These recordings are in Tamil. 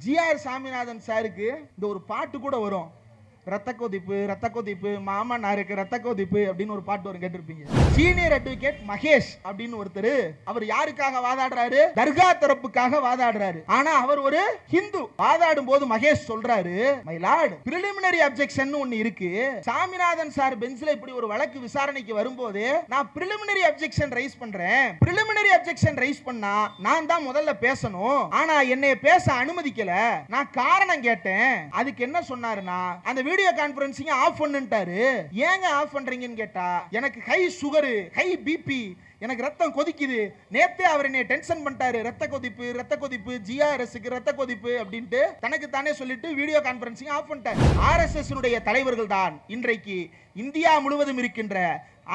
ஜிஆர் சாமிநாதன் சாருக்கு இந்த ஒரு பாட்டு கூட வரும். ரத்த கொதிப்பு ரத்த கொதிப்பு மாமா நாருக்கு ரத்த கொதிப்பு அப்படின்னு ஒரு பாட்டு வரும், கேட்டிருப்பீங்க. சீனியர் அட்வொகேட் மகேஷ் அப்படின்னு ஒருத்தர், அவர் யாருக்காக வாதாடுறாரு? தர்கா தரப்புக்காக வாதாடுறாரு. ஆனா அவர் ஒரு ஹிந்து. வாதாடும் போது மகேஷ் சொல்றாரு, மை லார்ட், பிரிலிமினரி அப்ஜெக்ஷன் ஒன்னு இருக்கு. சாமிநாதன் சார் பெஞ்ச்ல இப்படி ஒரு வழக்கு விசாரணைக்கு வரும்போது நான் பிரிலிமினரி அப்ஜெக்ஷன் ரைஸ் பண்றேன். பிரிலிமினரி அப்ஜெக்ஷன் ரைஸ் பண்ணா நான் தான் முதல்ல பேசணும். ஆனா என்னைய பேச அனுமதிக்கல. நான் காரணம் கேட்டேன். அதுக்கு என்ன சொன்னாருன்னா, அந்த வீடியோ கான்ஃபரன்சிங் ஆஃப் பண்ணுட்டாரு. ஏங்க ஆஃப் பண்றீங்கன்னு கேட்டா, எனக்கு ஹை சுகர், ஹை பிபி, எனக்கு ரத்தம் கொதிக்குது. நேத்தே அவர் என்னை டென்ஷன் பண்ணிட்டாரு. ரத்த கொதிப்பு ஜிஆர்எஸ்க்கு ரத்த கொதிப்பு அப்படின்ட்டு தனக்கு தானே சொல்லிட்டு வீடியோ கான்ஃபரன்சிங் ஆஃப் பண்ணிட்டார். ஆர்எஸ்எஸ் உடைய தலைவர்கள் தான் இன்றைக்கு இந்தியா முழுவதும் இருக்கின்ற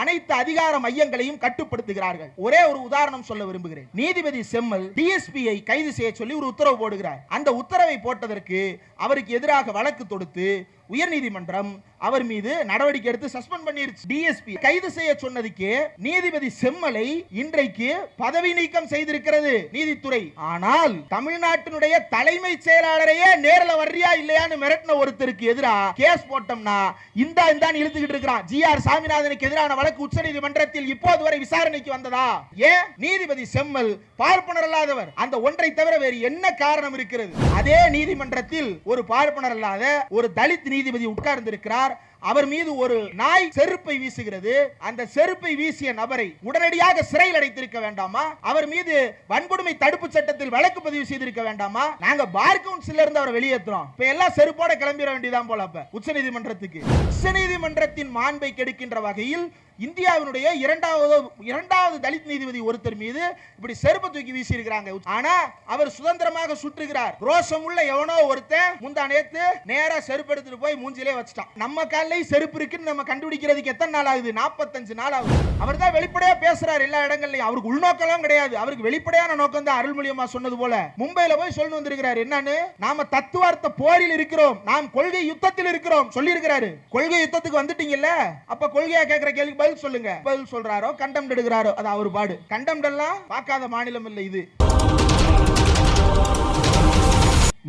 அனைத்து அதிகார மையங்களையும் கட்டுப்படுத்துகிறார்கள். ஒரே ஒரு உதாரணம் சொல்ல விரும்புகிறேன். நீதிபதி செம்மல் டிஎஸ்பியை கைது செய்ய சொல்லி ஒரு உத்தரவு போடுகிறார். அந்த உத்தரவை போட்டதற்கு அவருக்கு எதிராக வழக்கு தொடுத்து உயர்நீதிமன்றம் அவர் மீது நடவடிக்கை எடுத்து சஸ்பெண்ட் பண்ணிருச்சு. டிஎஸ்பி கைது செய்ய சொன்னதுக்கு நீதிபதி செம்மலை இன்றைக்கு பதவி நீக்கம் செய்திருக்கிறது நீதித்துறை. ஆனால் தமிழ்நாட்டினுடைய தலைமை செயலாளரையே நேரில் வர்றியா இல்லையான்னு மிரட்டின ஒருத்தருக்கு எதிராக கேஸ் போட்டோம்னா இந்த இழுத்துக்கிட்டு இருக்கிறான். ஜிஆர் சாமிநாதனுக்கு எதிரான வழக்கு உச்சநீதிமன்றத்தில் இப்போது வரை விசாரணைக்கு வந்ததா? ஏன்? நீதிபதி செம்மல் பார்ப்பனர் அல்லாதவர். அந்த ஒன்றை தவிர வேறு என்ன காரணம் இருக்கிறது? அதே நீதிமன்றத்தில் ஒரு பார்ப்பனர் அல்லாத ஒரு தலித் நீதிபதி உட்கார்ந்திருக்கிறார். அவர் மீது ஒரு நாய் செருப்பை வீசுகிறது. அந்த செருப்பை வீசிய நபரை உடனடியாக சிறையில் அடைத்திருக்க வேண்டாமா? அவர் மீது வன்கொடுமை தடுப்பு சட்டத்தில் வழக்கு பதிவு செய்திருக்க வேண்டாமா? நாங்க பார் கவுன்சில் இருந்து அவரை வெளியேற்றோம். இப்ப எல்லாம் செருப்போட கிளம்பிட வேண்டியதான் போல. அப்ப உச்சநீதிமன்றத்துக்கு உச்சநீதிமன்றத்தின் மாண்பை கெடுக்கின்ற வகையில் இந்தியாவினுடைய இரண்டாவது தலித் நீதிபதி ஒருத்தர் மீது இப்படி செருப்பு தூக்கி வீசி இருக்கிறாங்க. ஆனா அவர் சுதந்திரமாக சுற்றுகிறார். ரோஷம் உள்ள எவனோ ஒருத்தன் முந்தா நேத்து நேரா செருப்பு எடுத்துட்டு போய் மூஞ்சிலே வச்சிட்டான். நம்ம காலையில செருப்பு இருக்குன்னு நம்ம கண்டுபிடிக்கிறதுக்கு எத்தனை நாள் ஆகுது? 45 நாள் ஆகுது. அவர் தான் வெளிப்படையா பேசுறாரு எல்லா இடங்கள்லயும். அவருக்கு உள்நோக்கம் கிடையாது. அவருக்கு வெளிப்படையான நோக்கம் தான் அருள்மொழியம்மா சொன்னது போல மும்பைல போய் சொல்லி வந்திருக்கிறார். என்னன்னு, நாம தத்துவார்த்த போரில் இருக்கிறோம், நாம் கொள்கை யுத்தத்தில் இருக்கிறோம் சொல்லி இருக்கிறாரு. கொள்கை யுத்தத்துக்கு வந்துட்டீங்கல்ல, அப்ப கொள்கையா கேட்கிற கேள்வி பதில் சொல்லுங்க. பதில் சொல்றாரோ கண்டம் எடுக்கிறாரோ அது அவர் பாடு. கண்டம் எல்லாம் பார்க்காத மாநிலம் இல்லை இது.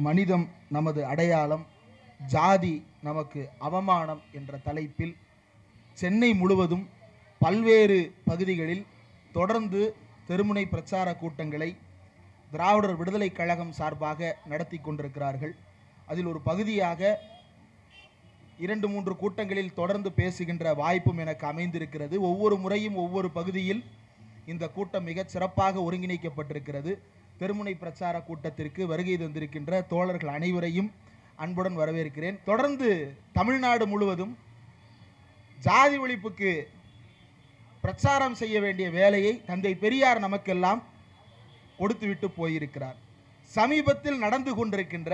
மனிதம் நமது அடையாளம், ஜாதி நமக்கு அவமானம் என்ற தலைப்பில் சென்னை முழுவதும் பல்வேறு பகுதிகளில் தொடர்ந்து தெருமுனை பிரச்சார கூட்டங்களை திராவிடர் விடுதலை கழகம் சார்பாக நடத்தி கொண்டிருக்கிறார்கள். அதில் ஒரு பகுதியாக 2-3 கூட்டங்களில் தொடர்ந்து பேசுகின்ற வாய்ப்பும் எனக்கு அமைந்திருக்கிறது. ஒவ்வொரு முறையும் ஒவ்வொரு பகுதியில் இந்த கூட்டம் மிக சிறப்பாக ஒருங்கிணைக்கப்பட்டிருக்கிறது. தெருமுனை பிரச்சார கூட்டத்திற்கு வருகை தந்திருக்கின்ற தோழர்கள் அனைவரையும் அன்புடன் வரவேற்கிறேன். தொடர்ந்து தமிழ்நாடு முழுவதும் ஜாதி ஒழிப்புக்கு பிரச்சாரம் செய்ய வேண்டிய வேலையை தந்தை பெரியார் நமக்கெல்லாம் கொடுத்துவிட்டு போயிருக்கிறார். சமீபத்தில் நடந்து கொண்டிருக்கின்ற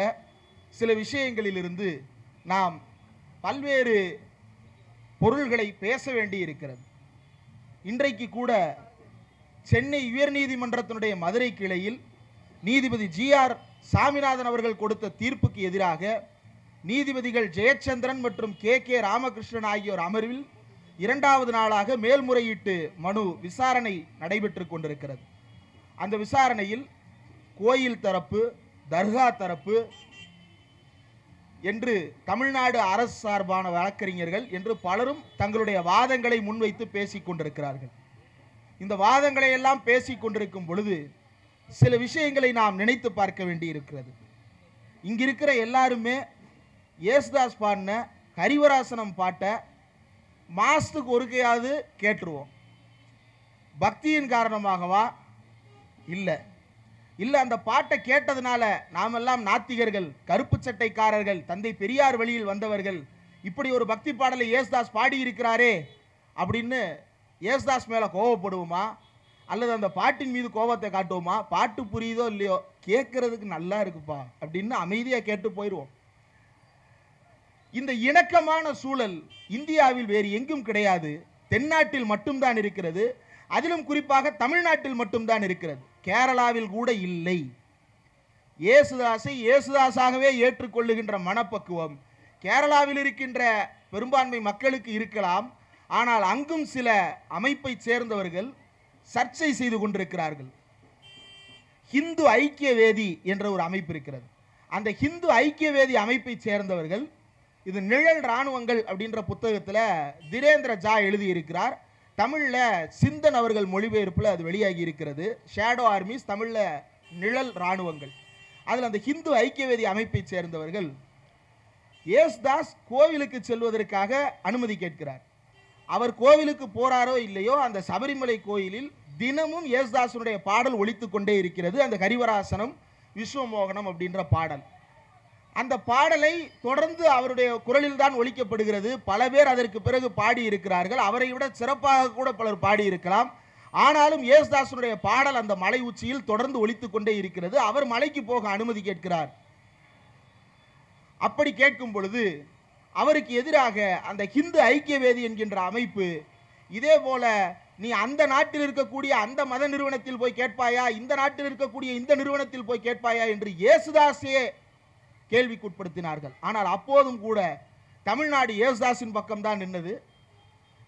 சில விஷயங்களிலிருந்து நாம் பல்வேறு பொருள்களை பேச வேண்டி இருக்கிறது. இன்றைக்கு கூட சென்னை உயர்நீதிமன்றத்தினுடைய மதுரை கிளையில் நீதிபதி ஜிஆர் சாமிநாதன் அவர்கள் கொடுத்த தீர்ப்புக்கு எதிராக நீதிபதிகள் ஜெயச்சந்திரன் மற்றும் கே ராமகிருஷ்ணன் ஆகியோர் அமர்வில் 2வது நாளாக மேல்முறையீட்டு மனு விசாரணை நடைபெற்றுக் கொண்டிருக்கிறது. அந்த விசாரணையில் கோயில் தரப்பு, தர்கா தரப்பு என்று தமிழ்நாடு அரசு சார்பான வழக்கறிஞர்கள் என்று பலரும் தங்களுடைய வாதங்களை முன்வைத்து பேசிக் கொண்டிருக்கிறார்கள். இந்த வாதங்களை எல்லாம் பேசிக் கொண்டிருக்கும் பொழுது சில விஷயங்களை நாம் நினைத்து பார்க்க வேண்டி இருக்கிறது. இங்கிருக்கிற எல்லாருமே யேசுதாஸ் பாடின ஹரிவராசனம் பாட்டை மாசத்துக்கு ஒருக்கையாவது கேட்டுருவோம். பக்தியின் காரணமாகவா? இல்லை. அந்த பாட்டை கேட்டதுனால நாமெல்லாம் நாத்திகர்கள், கருப்பு சட்டைக்காரர்கள், தந்தை பெரியார் வழியில் வந்தவர்கள், இப்படி ஒரு பக்தி பாடலை யேசுதாஸ் பாடி இருக்கிறாரே அப்படின்னு யேசுதாஸ் மேல கோபப்படுவோமா? அல்லது அந்த பாட்டின் மீது கோபத்தை காட்டுவோமா? பாட்டு புரியுதோ இல்லையோ, கேட்கறதுக்கு நல்லா இருக்குப்பா அப்படின்னு அமைதியா கேட்டு போயிடுவோம். இந்த இணக்கமான சூழல் இந்தியாவில் வேறு எங்கும் கிடையாது. தென்னாட்டில் மட்டும்தான் இருக்கிறது. அதிலும் குறிப்பாக தமிழ்நாட்டில் மட்டும்தான் இருக்கிறது. கேரளாவில் கூட இல்லை. இயேசுதாஸை இயேசுதாஸாகவே ஏற்றுக்கொள்ளுகின்ற மனப்பக்குவம் கேரளாவில் இருக்கின்ற பெரும்பான்மை மக்களுக்கு இருக்கலாம். ஆனால் அங்கும் சில அமைப்பை சேர்ந்தவர்கள் சர்ச்சை செய்து கொண்டிருக்கிறார்கள். இந்து ஐக்கிய வேதி என்ற ஒரு அமைப்பு இருக்கிறது. அந்த ஹிந்து ஐக்கியவேதி அமைப்பை சேர்ந்தவர்கள், இது நிழல் இராணுவங்கள் அப்படின்ற புத்தகத்தில் திரேந்திர ஜா எழுதியிருக்கிறார். தமிழில் சிந்தன் அவர்கள் மொழிபெயர்ப்பில் அது வெளியாகி இருக்கிறது. ஷேடோ ஆர்மிஸ், தமிழில் நிழல் இராணுவங்கள். அதில் அந்த ஹிந்து ஐக்கியவேதி அமைப்பை சேர்ந்தவர்கள் யேசுதாஸ் கோவிலுக்கு செல்வதற்காக அனுமதி கேட்கிறார். அவர் கோவிலுக்கு போறாரோ இல்லையோ, அந்த சபரிமலை கோயிலில் தினமும் யேசுதாசனுடைய பாடல் ஒலித்து கொண்டே இருக்கிறது. அந்த ஹரிவராசனம் விஸ்வமோகனம் அப்படின்ற பாடல். அந்த பாடலை தொடர்ந்து அவருடைய குரலில் தான் ஒலிக்கப்படுகிறது. பல பேர் அதற்கு பிறகு பாடி இருக்கிறார்கள். அவரை விட சிறப்பாக கூட பலர் பாடி இருக்கலாம். ஆனாலும் யேசுதாசனுடைய பாடல் அந்த மலை உச்சியில் தொடர்ந்து ஒலித்து கொண்டே இருக்கிறது. அவர் மலைக்கு போக அனுமதி கேட்கிறார். அப்படி கேட்கும் பொழுது அவருக்கு எதிராக அந்த ஹிந்து ஐக்கியவேதி என்கின்ற அமைப்பு, இதே போல நீ அந்த நாட்டில் இருக்கக்கூடிய அந்த மத நிறுவனத்தில் போய் கேட்பாயா, இந்த நாட்டில் இருக்கக்கூடிய இந்த நிறுவனத்தில் போய் கேட்பாயா என்று யேசுதாஸே கேள்விக்குட்படுத்தினார்கள். ஆனால் அப்போதும் கூட தமிழ்நாடு யேசுதாஸின் பக்கம் தான் நின்னது.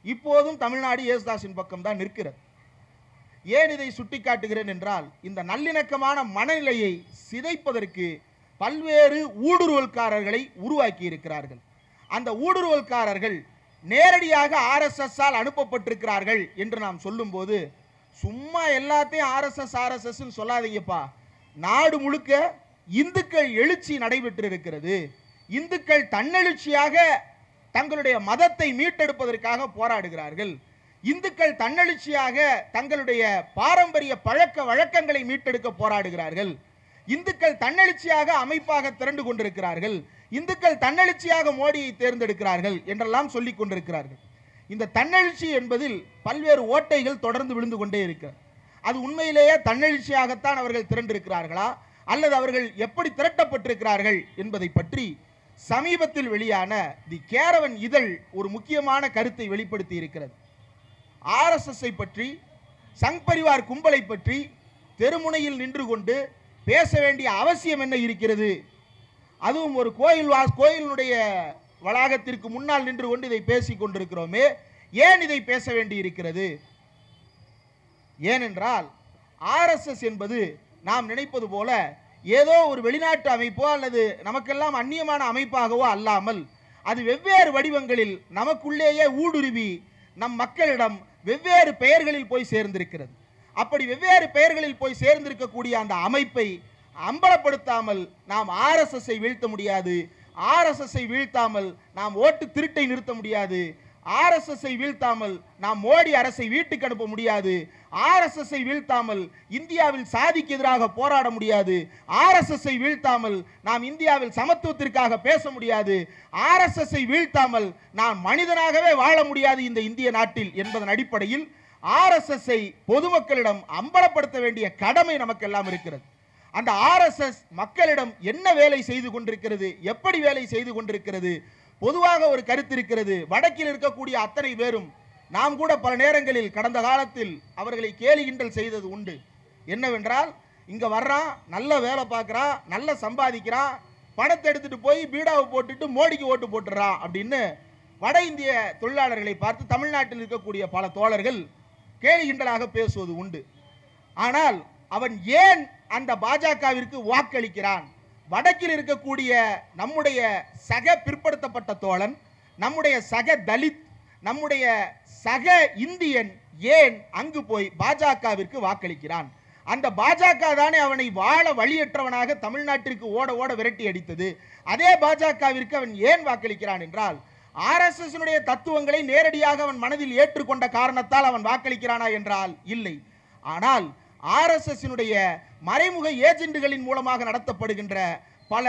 இப்போதும் தமிழ்நாடு யேசுதாஸின் பக்கம் தான் நிற்கிறது. ஏன் இதை சுட்டிக்காட்டுகிறேன் என்றால், இந்த நல்லிணக்கமான மனநிலையை சிதைப்பதற்கு பல்வேறு ஊடுருவல்காரர்களை உருவாக்கி இருக்கிறார்கள். அந்த ஊடுருவல்காரர்கள் நேரடியாக RSS ஆல் அனுப்பப்பட்டிருக்கிறார்கள் என்று நாம் சொல்லும்போது, சும்மா எல்லாத்தையும் RSS சொல்லாதீங்கப்பா. நாடு முழுக்க இந்துக்கள் எழுச்சி நடைபெற்று இருக்கிறது. இந்துக்கள் தன்னெழுச்சியாக தங்களுடைய மதத்தை மீட்டெடுப்பதற்காக போராடுகிறார்கள். இந்துக்கள் தன்னெழுச்சியாக தங்களுடைய பாரம்பரிய பழக்க வழக்கங்களை மீட்டெடுக்க போராடுகிறார்கள். இந்துக்கள் தன்னெழுச்சியாக அமைப்பாக திரண்டு கொண்டிருக்கிறார்கள். இந்துக்கள் தன்னெழுச்சியாக மோடியை தேர்ந்தெடுக்கிறார்கள் என்றெல்லாம் சொல்லிக் கொண்டிருக்கிறார்கள். இந்த தன்னெழுச்சி என்பதில் பல்வேறு ஓட்டைகள் தொடர்ந்து விழுந்து கொண்டே இருக்கிறது. அது உண்மையிலேயே தன்னெழுச்சியாகத்தான் அவர்கள் திரண்டிருக்கிறார்களா, அல்லது அவர்கள் எப்படி திரட்டப்பட்டிருக்கிறார்கள் என்பதை பற்றி சமீபத்தில் வெளியான தி கேரவன் இதழ் ஒரு முக்கியமான கருத்தை வெளிப்படுத்தி இருக்கிறது. RSS பற்றி, சங் பரிவார் கும்பலை பற்றி தெருமுனையில் நின்று கொண்டு பேச வேண்டிய அவசியம் என்ன இருக்கிறது? அதுவும் ஒரு கோயிலுடைய வளாகத்திற்கு முன்னால் நின்று கொண்டு இதை பேசிக் கொண்டிருக்கிறோமே, ஏன் இதை பேச வேண்டி இருக்கிறது? ஏனென்றால் RSS என்பது நாம் நினைப்பது போல ஏதோ ஒரு வெளிநாட்டு அமைப்போ அல்லது நமக்கெல்லாம் அந்நியமான அமைப்பாகவோ அல்லாமல், அது வெவ்வேறு வடிவங்களில் நமக்குள்ளேயே ஊடுருவி நம் மக்களிடம் வெவ்வேறு பெயர்களில் போய் சேர்ந்திருக்கிறது. அப்படி வெவ்வேறு பெயர்களில் போய் சேர்ந்திருக்கக்கூடிய அந்த அமைப்பை அம்பலப்படுத்தாமல் நாம் RSS வீழ்த்த முடியாது. RSS வீழ்த்தாமல் நாம் ஓட்டு திருட்டை நிறுத்த முடியாது. RSS வீழ்த்தாமல் நாம் மோடி அரசை வீட்டுக்கு அனுப்ப முடியாது. RSS வீழ்த்தாமல் இந்தியாவில் சாதிக்கு எதிராக போராட முடியாது. RSS வீழ்த்தாமல் நாம் இந்தியாவில் சமத்துவத்திற்காக பேச முடியாது. RSS வீழ்த்தாமல் நாம் மனிதனாகவே வாழ முடியாது இந்த இந்திய நாட்டில் என்பதன் அடிப்படையில் RSS பொதுமக்களிடம் அம்பலப்படுத்த வேண்டிய கடமை நமக்கெல்லாம் இருக்கிறது. அந்த RSS மக்களிடம் என்ன வேலை செய்து கொண்டிருக்கிறது, எப்படி வேலை செய்து கொண்டிருக்கிறது? பொதுவாக ஒரு கருத்து இருக்கிறது. வடக்கில் இருக்கக்கூடிய அத்தனை பேரும், நாம் கூட பல நேரங்களில் கடந்த காலத்தில் அவர்களை கேலி கிண்டல் செய்தது உண்டு. என்னவென்றால், இங்க வர்றான், நல்ல வேலை பார்க்குறான், நல்ல சம்பாதிக்கிறான், பணத்தை எடுத்துட்டு போய் பீடாவை போட்டுட்டு மோடிக்கு ஓட்டு போட்டுறான் அப்படின்னு வட இந்திய தொழிலாளர்களை பார்த்து தமிழ்நாட்டில் இருக்கக்கூடிய பல தோழர்கள் கேலி கிண்டலாக பேசுவது உண்டு. ஆனால் அவன் ஏன் அந்த பாஜகவிற்கு வாக்களிக்கிறான்? வடக்கில் இருக்கக்கூடிய நம்முடைய சக பிற்படுத்தப்பட்ட தோழன், நம்முடைய சக தலித், நம்முடைய சக இந்தியன் ஏன் அங்கு போய் பாஜகவிற்கு வாக்களிக்கிறான்? அந்த பாஜக தானே அவனை வாழ வழியற்றவனாக தமிழ்நாட்டிற்கு ஓட ஓட விரட்டி அடித்தது. அதே பாஜகவிற்கு அவன் ஏன் வாக்களிக்கிறான் என்றால், RSS தத்துவங்களை நேரடியாக அவன் மனதில் ஏற்றுக்கொண்ட காரணத்தால் அவன் வாக்களிக்கிறானா என்றால் இல்லை. ஆனால் RSS மறைமுக ஏஜெண்டுகளின் மூலமாக நடத்தப்படுகின்ற பல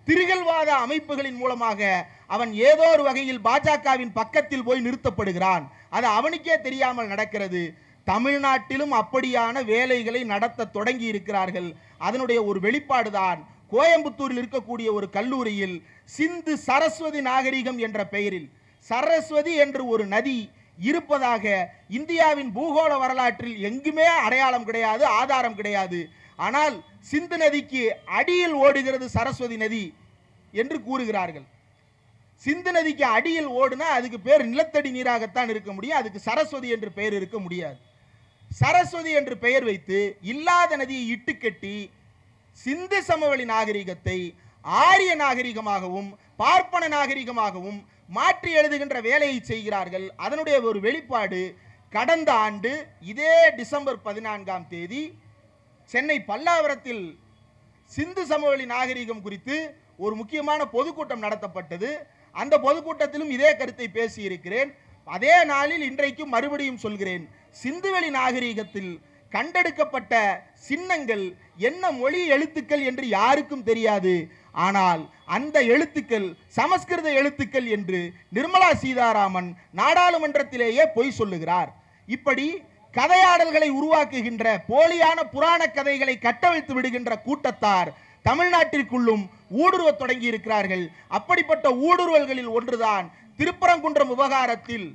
திரிகல்வாத அமைப்புகளின் மூலமாக அவன் ஏதோ ஒரு வகையில் பாஜகவின் பக்கத்தில் போய் நிறுத்தப்படுகிறான். அது அவனுக்கே தெரியாமல் நடக்கிறது. தமிழ்நாட்டிலும் அப்படியான வேலைகளை நடத்த தொடங்கி இருக்கிறார்கள். அதனுடைய ஒரு வெளிப்பாடுதான் கோயம்புத்தூரில் இருக்கக்கூடிய ஒரு கல்லூரியில் சிந்து சரஸ்வதி நாகரிகம் என்ற பெயரில் சரஸ்வதி என்று ஒரு நதி இருப்பதாக இந்தியாவின் பூகோள வரலாற்றில் எங்குமே அடையாளம் கிடையாது, ஆதாரம் கிடையாது. ஆனால் சிந்து நதிக்கு அடியில் ஓடுகிறது சரஸ்வதி நதி என்று கூறுகிறார்கள். சிந்து நதிக்கு அடியில் ஓடுனா அதுக்கு பேர் நிலத்தடி நீராகத்தான் இருக்க முடியும், அதுக்கு சரஸ்வதி என்று பெயர் இருக்க முடியாது. சரஸ்வதி என்று பெயர் வைத்து இல்லாத நதியை இட்டுக்கட்டி சிந்து சமவெளி நாகரிகத்தை ஆரிய நாகரிகமாகவும் பார்ப்பன நாகரிகமாகவும் மாற்றி எழுதுகின்ற வேலையை செய்கிறார்கள். அதனுடைய ஒரு வெளிப்பாடு கடந்த ஆண்டு இதே டிசம்பர் 14ஆம் தேதி சென்னை பல்லாவரத்தில் சிந்து சமவெளி நாகரிகம் குறித்து ஒரு முக்கியமான பொதுக்கூட்டம் நடத்தப்பட்டது. அந்த பொதுக்கூட்டத்திலும் இதே கருத்தை பேசியிருக்கிறேன். அதே நாளில் இன்றைக்கும் மறுபடியும் சொல்கிறேன், சிந்துவெளி நாகரிகத்தில் கண்டெடுக்கப்பட்ட சின்னங்கள் என்ன மொழி எழுத்துக்கள் என்று யாருக்கும் தெரியாது. ஆனால் அந்த எழுத்துக்கள் சமஸ்கிருத எழுத்துக்கள் என்று நிர்மலா சீதாராமன் நாடாளுமன்றத்திலேயே பொய் சொல்லுகிறார். இப்படி கதையாடல்களை உருவாக்குகின்ற போலியான புராண கதைகளை கட்டவிழ்த்து விடுகின்ற கூட்டத்தார் தமிழ்நாட்டிற்குள்ளும் ஊடுருவ தொடங்கி இருக்கிறார்கள். அப்படிப்பட்ட ஊடுருவல்களில் ஒன்றுதான் திருப்பரங்குன்றம் விவகாரத்தில்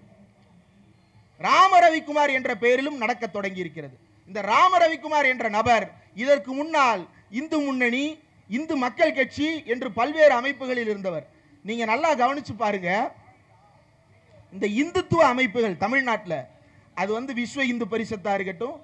ராமரவிக்குமார் என்ற பெயரிலும் நடக்க தொடங்கி இருக்கிறது. இந்த ராமரவிக்குமார் என்ற நபர் இதற்கு முன்னால் இந்து முன்னணி, இந்து மக்கள் கட்சி என்று பல்வேறு அமைப்புகளில் இருந்தவர். நீங்க நல்லா கவனிச்சு பாருங்க, இந்த இந்துத்துவ அமைப்புகள் தமிழ்நாட்டில் அது விஸ்வ இந்து பரிஷத்தா இருக்கட்டும்,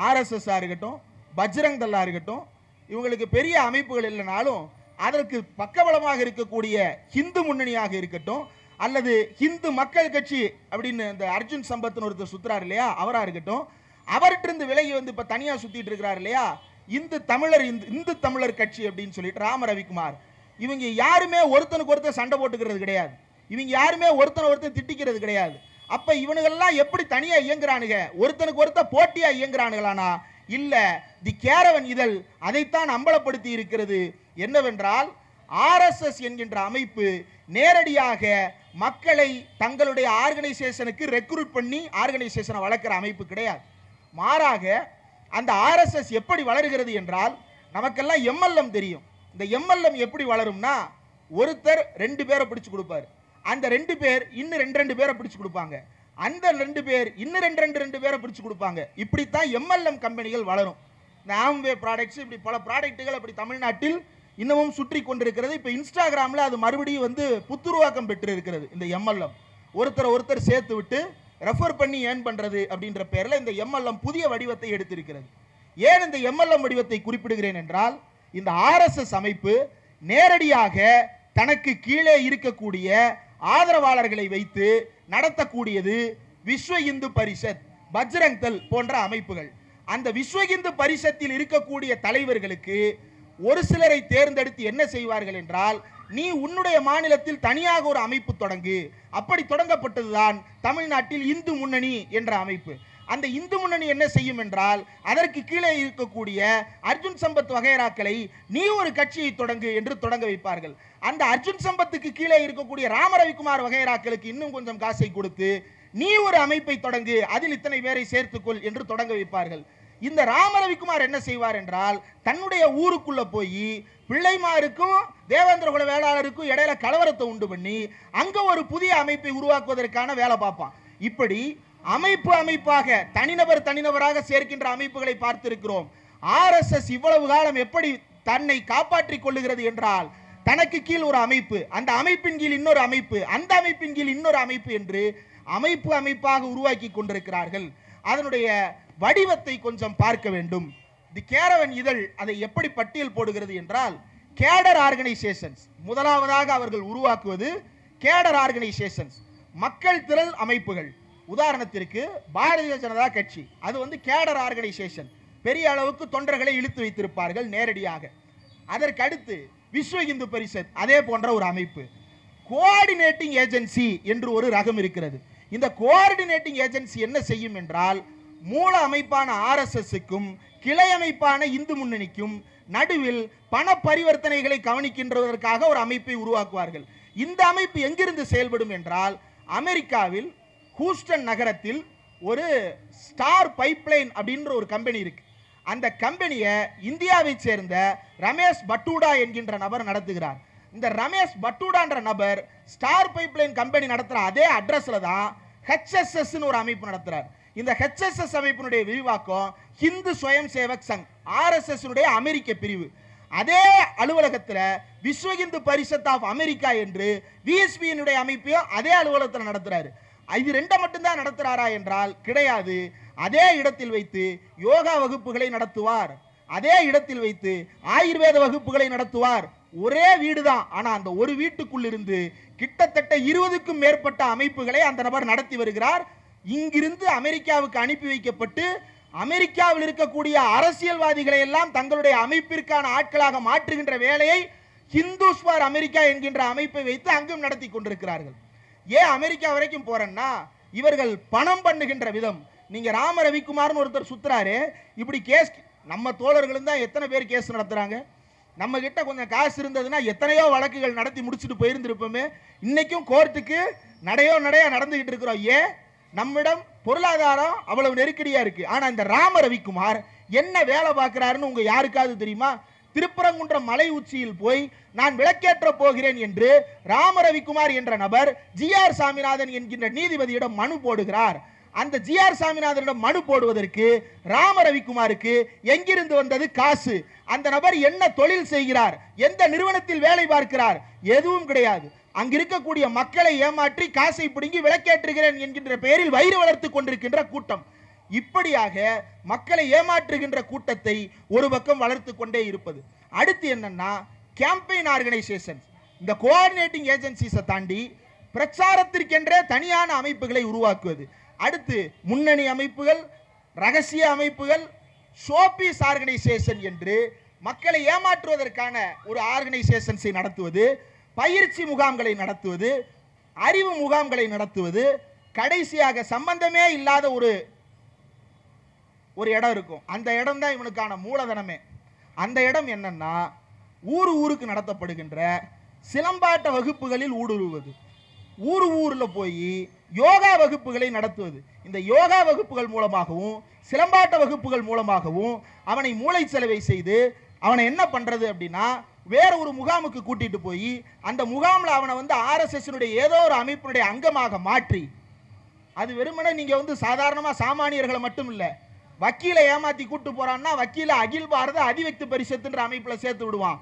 RSS இருக்கட்டும், பஜ்ரங் தள்ளா இருக்கட்டும், இவங்களுக்கு பெரிய அமைப்புகள் இல்லைனாலும் அதற்கு பக்கபலமாக இருக்கக்கூடிய இந்து முன்னணியாக இருக்கட்டும், அல்லது இந்து மக்கள் கட்சி அப்படின்னு இந்த அர்ஜுன் சம்பத்னு ஒருத்தர் சுத்துறாரு இல்லையா, அவரா இருக்கட்டும், அவர்கிட்ட விலகி இப்ப தனியா சுத்திட்டு இருக்கிறார் இல்லையா, இந்து தமிழர் கட்சி அப்படின்னு சொல்லிட்டு ராம ரவிக்குமார், இவங்க யாருமே ஒருத்தனுக்கு ஒருத்தர் சண்டை போட்டுக்கிறது கிடையாது. இவங்க யாருமே ஒருத்தர் திட்டிக்கிறது கிடையாது. அப்ப இவனுங்கெல்லாம் எப்படி தனியா இயங்குறானுங்க, ஒருத்தனுக்கு ஒருத்தர் போட்டியா இயங்குறானுங்களானா இல்ல. தி கேரவன் இதழ் அதைத்தான் அம்பலப்படுத்தி இருக்கிறது. என்னவென்றால் RSS என்கின்ற அமைப்பு நேரடியாக மக்களை தங்களுடைய ஆர்கனைசேஷனுக்கு ரெக்ரூட் பண்ணி ஆர்கனைசேஷனை வளர்க்கிற அமைப்பு கிடையாது. மாறாக அந்த RSS எப்படி வளருகிறது என்றால், நமக்கெல்லாம் MLM தெரியும். இந்த MLM எப்படி வளரும்னா, ஒருத்தர் 2 பேரை பிடிச்சு கொடுப்பார், அந்த 2 பேர் இன்னும் 2 பேரை பிடிச்சு கொடுப்பாங்க, அந்த 2 பேர் இன்னும் 2 பேரை பிடிச்சு கொடுப்பாங்க. இப்படித்தான் MLM கம்பெனிகள் வளரும். இந்த ஆம்வே ப்ராடக்ட்ஸ், இப்படி பல ப்ராடக்ட்டுகள் அப்படி தமிழ்நாட்டில் இன்னமும் சுற்றி கொண்டிருக்கிறது. இப்போ இன்ஸ்டாகிராமில் அது மறுபடியும் புத்துருவாக்கம் பெற்று இருக்கிறது. இந்த MLM ஒருத்தர் சேர்த்து விட்டு ரெஃபர் பண்ணி ஏன் பண்றது அப்படின்ற பெயரில் இந்த MLM புதிய வடிவத்தை எடுத்திருக்கிறது. ஏன் இந்த MLM வடிவத்தை குறிப்பிடுகிறேன் என்றால், இந்த RSS அமைப்பு நேரடியாக தனக்கு கீழே இருக்கக்கூடிய ஆதரவாளர்களை வைத்து நடத்தக்கூடியது விஸ்வ இந்து பரிஷத், பஜ்ரங் தள் போன்ற அமைப்புகள். அந்த விஸ்வ இந்து பரிஷத்தில் இருக்கக்கூடிய தலைவர்களுக்கு ஒரு சிலரை தேர்ந்தெடுத்து என்ன செய்வார்கள் என்றால், நீ உன்னுடைய மாநிலத்தில் தனியாக ஒரு அமைப்பு தொடங்கு. அப்படி தொடங்கப்பட்டதுதான் தமிழ்நாட்டில் இந்து முன்னணி என்ற அமைப்பு. அந்த இந்து முன்னணி என்ன செய்யும் என்றால், அதற்கு கீழே இருக்கக்கூடிய அர்ஜுன் சம்பத் வகைராக்களை நீ ஒரு கட்சியை தொடங்கு என்று தொடங்க வைப்பார்கள். அந்த அர்ஜுன் சம்பத்துக்கு கீழே இருக்கக்கூடிய ராமரவிக்குமார் வகைராக்களுக்கு இன்னும் கொஞ்சம் காசை கொடுத்து நீ ஒரு அமைப்பை தொடங்கு, அதில் இத்தனை பேரை சேர்த்துக்கொள் என்று தொடங்க வைப்பார்கள். இந்த ராமரவிக்குமார் என்ன செய்வார் என்றால், தன்னுடைய ஊருக்குள்ள போய் பிள்ளைமாருக்கும் தேவேந்திர குல வேளாளருக்கும் இடையில கலவரத்தை உண்டு பண்ணி அங்க ஒரு புதிய அமைப்பை உருவாக்குவதற்கான வேலை பார்ப்பான். இப்படி அமைப்பாக தனிநபராக சேர்க்கின்ற அமைப்புகளை பார்த்திருக்கிறோம். RSS இவ்வளவு காலம் எப்படி தன்னை காப்பாற்றிக் கொள்ளுகிறது என்றால், தனக்கு கீழ் ஒரு அமைப்பு, அந்த அமைப்பின் கீழ் இன்னொரு அமைப்பு, அந்த அமைப்பின் கீழ் இன்னொரு அமைப்பு என்று அமைப்பாக உருவாக்கி கொண்டிருக்கிறார்கள். அதனுடைய வடிவத்தை கொஞ்சம் பார்க்க வேண்டும். தி கேரவன் இதழ் அதை எப்படி பட்டியல் போடுகிறது என்றால், கேடர் ஆர்கனைசேஷன்ஸ், முதலாவதாக அவர்கள் உருவாக்குவது கேடர் ஆர்கனைசேஷன்ஸ், மக்கள் திரள் அமைப்புகள். உதாரணத்திற்கு பாரதிய ஜனதா கட்சி, அது கேடர் ஆர்கனைசேஷன், பெரிய அளவுக்கு தொண்டர்களை இழுத்து வைத்திருப்பார்கள் நேரடியாக. அதற்கு அடுத்து விஸ்வ இந்து பரிஷத், அதே போன்ற ஒரு அமைப்பு. கோஆர்டினேட்டிங் ஏஜென்சி என்று ஒரு ரகம் இருக்கிறது. இந்த கோஆர்டினேட்டிங் ஏஜென்சி என்ன செய்யும் என்றால், மூல அமைப்பான RSSக்கும் கிளை அமைப்பான இந்து முன்னணிக்கும் நடுவில் பண பரிவர்த்தனைகளை கவனிக்கின்றதற்காக ஒரு அமைப்பை உருவாக்குவார்கள். இந்த அமைப்பு எங்கிருந்து செயல்படும் என்றால், அமெரிக்காவில் ஹூஸ்டன் நகரத்தில் ஒரு ஸ்டார் பைப்லைன் அப்படின்ற ஒரு கம்பெனி இருக்கு. அந்த கம்பெனியை இந்தியாவை சேர்ந்த ரமேஷ் பட்டூடா என்கின்ற நபர் நடத்துகிறார். இந்த ரமேஷ் பட்டூடான்ற நபர் ஸ்டார் பைப்லைன் கம்பெனி நடத்துற அதே அட்ரஸ்ல தான் HSS ஒரு அமைப்பு நடத்துறார். இந்த HSS அமைப்பினுடைய விரிவாக்கம் ஹிந்து ஸ்வயம் சேவக் சங், RSS அமெரிக்க பிரிவு. அதே அலுவலகத்தில் விஸ்வ இந்து பரிஷத் ஆஃப் அமெரிக்கா என்று VSP அமைப்பையும் அதே அலுவலகத்தில் நடத்துறாரு. இது 2 மட்டும்தான் நடத்துறாரா என்றால் கிடையாது. அதே இடத்தில் வைத்து யோகா வகுப்புகளை நடத்துவார், அதே இடத்தில் வைத்து ஆயுர்வேத வகுப்புகளை நடத்துவார், ஒரே வீடு தான், ஆனா அந்த ஒரு வீட்டுக்குள் இருந்து கிட்டத்தட்ட 20க்கும் மேற்பட்ட அமைப்புகளை அந்த நபர் நடத்தி வருகிறார். இங்கிருந்து அமெரிக்காவுக்கு அனுப்பி வைக்கப்பட்டு அமெரிக்காவில் இருக்கக்கூடிய அரசியல்வாதிகளை எல்லாம் தங்களுடைய அமைப்பிற்கான ஆட்களாக மாற்றுகின்ற வேலையை ஹிந்துஸ் ஃபார் அமெரிக்கா என்கின்ற அமைப்பை வைத்து அங்கும் நடத்தி கொண்டிருக்கிறார்கள். ஏன் அமெரிக்கா வரைக்கும் போறேன்னா, இவர்கள் பணம் பண்ணுகின்ற விதம். நீங்க ராம ரவிக்குமார்னு ஒருத்தர் சுத்துறாரு, இப்படி கேஸ் நம்ம தோழர்களும் தான் எத்தனை பேர் கேஸ் நடத்துறாங்க. நம்ம கிட்ட கொஞ்சம் காசு இருந்ததுன்னா எத்தனையோ வழக்குகள் நடத்தி முடிச்சுட்டு போயிருந்திருப்போமே. இன்னைக்கும் கோர்ட்டுக்கு நடையா நடந்துகிட்டு இருக்கிறோம். ஏன்? நம்மிடம் பொருளாதாரம் அவ்வளவு நெருக்கடியா இருக்கு. ஆனா இந்த ராம ரவிக்குமார் என்ன வேலை பார்க்கிறாருன்னு உங்க யாருக்காவது தெரியுமா? திருப்பரங்குன்றம் மலை உச்சியில் போய் நான் விளக்கேற்ற போகிறேன் என்று ராம ரவிக்குமார் என்ற நபர் ஜி.ஆர். சாமிநாதன் என்கின்ற நீதிபதியிடம் மனு போடுகிறார். அந்த ஜி.ஆர். சாமிநாதனிடம் மனு போடுவதற்கு ராம ரவிக்குமாருக்கு எங்கிருந்து வந்தது காசு? அந்த நபர் என்ன தொழில் செய்கிறார்? எந்த நிறுவனத்தில் வேலை பார்க்கிறார்? எதுவும் கிடையாது. அங்க இருக்கக்கூடிய மக்களை ஏமாற்றி காசை பிடுங்கி விளக்கேற்றுகிறேன் என்கின்ற பெயரில் வயிறு வளர்த்து கொண்டிருக்கின்ற கூட்டம். இப்படியாக மக்களை ஏமாற்றுகின்ற கூட்டத்தை ஒரு பக்கம் வளர்த்து கொண்டே இருப்பது. அடுத்து என்னன்னா, கேம்பெயின் ஆர்கனைசேஷன், இந்த கோஆர்டினேட்டிங் ஏஜென்சிஸை தாண்டி பிரச்சாரத்திற்கென்றே தனியான அமைப்புகளை உருவாக்குவது. அடுத்து முன்னணி அமைப்புகள், ரகசிய அமைப்புகள், ஷோபீஸ் ஆர்கனைசேஷன் என்று மக்களை ஏமாற்றுவதற்கான ஒரு ஆர்கனைசேஷன்ஸை நடத்துவது, பயிற்சி முகாம்களை நடத்துவது, அறிவு முகாம்களை நடத்துவது, கடைசியாக சம்பந்தமே இல்லாத ஒரு இடம் இருக்கும். அந்த இடம் தான் இவனுக்கான மூலதனமே. அந்த இடம் என்னன்னா, ஊருக்கு நடத்தப்படுகின்ற சிலம்பாட்ட வகுப்புகளில் ஊடுருவது, ஊர்ல போய் யோகா வகுப்புகளை நடத்துவது. இந்த யோகா வகுப்புகள் மூலமாகவும் சிலம்பாட்ட வகுப்புகள் மூலமாகவும் அவனை மூளை செலவை செய்து அவனை என்ன பண்றது அப்படின்னா, வேற ஒரு முகாமுக்கு கூட்டிட்டு போய் அந்த முகாமில் அவனை RSS ஏதோ ஒரு அமைப்பினுடைய அங்கமாக மாற்றி, அது வெறுமனே நீங்க சாதாரணமா சாமானியர்களை மட்டும் இல்ல, வக்கீலை ஏமாத்தி கூட்டு போறான்னா வக்கீல அகில் பாரத அதிவக்தி பரிஷத்துன்ற அமைப்புல சேர்த்து விடுவான்.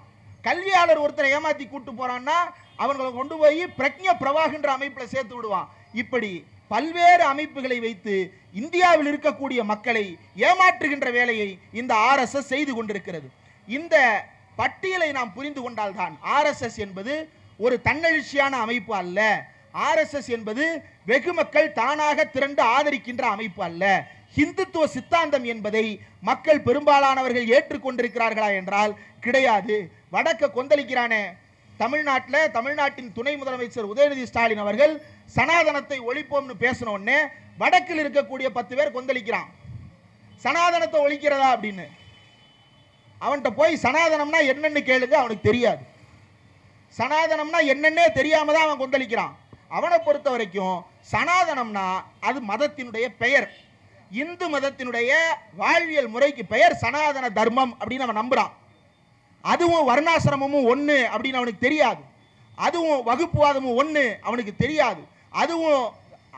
கல்வியாளர் ஒருத்தரை ஏமாத்தி கூட்டு போறான்னா அவங்களை கொண்டு போய் பிரக்ஞ பிரவாகன்ற அமைப்புல சேர்த்து விடுவான். இப்படி பல்வேறு அமைப்புகளை வைத்து இந்தியாவில் இருக்கக்கூடிய மக்களை ஏமாற்றுகின்ற வேலையை இந்த RSS செய்து கொண்டிருக்கிறது. இந்த பட்டியலை நாம் புரிந்து கொண்டால்தான், RSS என்பது ஒரு தன்னெழுச்சியான அமைப்பு அல்ல. RSS என்பது வெகு மக்கள் தானாக திரண்டு ஆதரிக்கின்ற அமைப்பு அல்ல. ஹிந்துத்துவ சித்தாந்தம் என்பதை மக்கள் பெரும்பாலானவர்கள் ஏற்றுக்கொண்டிருக்கிறார்களா என்றால் கிடையாது. வடக்க கொந்தளிக்கிறானே தமிழ்நாட்டின் துணை முதலமைச்சர் உதயநிதி ஸ்டாலின் அவர்கள் சனாதனத்தை ஒழிப்போம்னு பேசின உடனே வடக்கில் இருக்கக்கூடிய 10 பேர் கொந்தளிக்கிறான். சனாதனத்தை ஒழிக்கிறதா அப்படின்னு. அவன்கிட்ட போய் சனாதனம்னா என்னன்னு கேளுங்க, அவனுக்கு தெரியாது. சனாதனம்னா என்னன்னே தெரியாம தான் அவன் கொந்தளிக்கிறான். அவனை பொறுத்த வரைக்கும் சனாதனம்னா அது மதத்தினுடைய பெயர். இந்து மதத்தினுடைய வாழ்வியல் முறைக்கு பெயர் சனாதன தர்மம் அப்படின்னு அவன் நம்புறான். அதுவும் வர்ணாசிரமமும் ஒன்று அப்படின்னு அவனுக்கு தெரியாது. அதுவும் வகுப்புவாதமும் ஒன்று அவனுக்கு தெரியாது. அதுவும்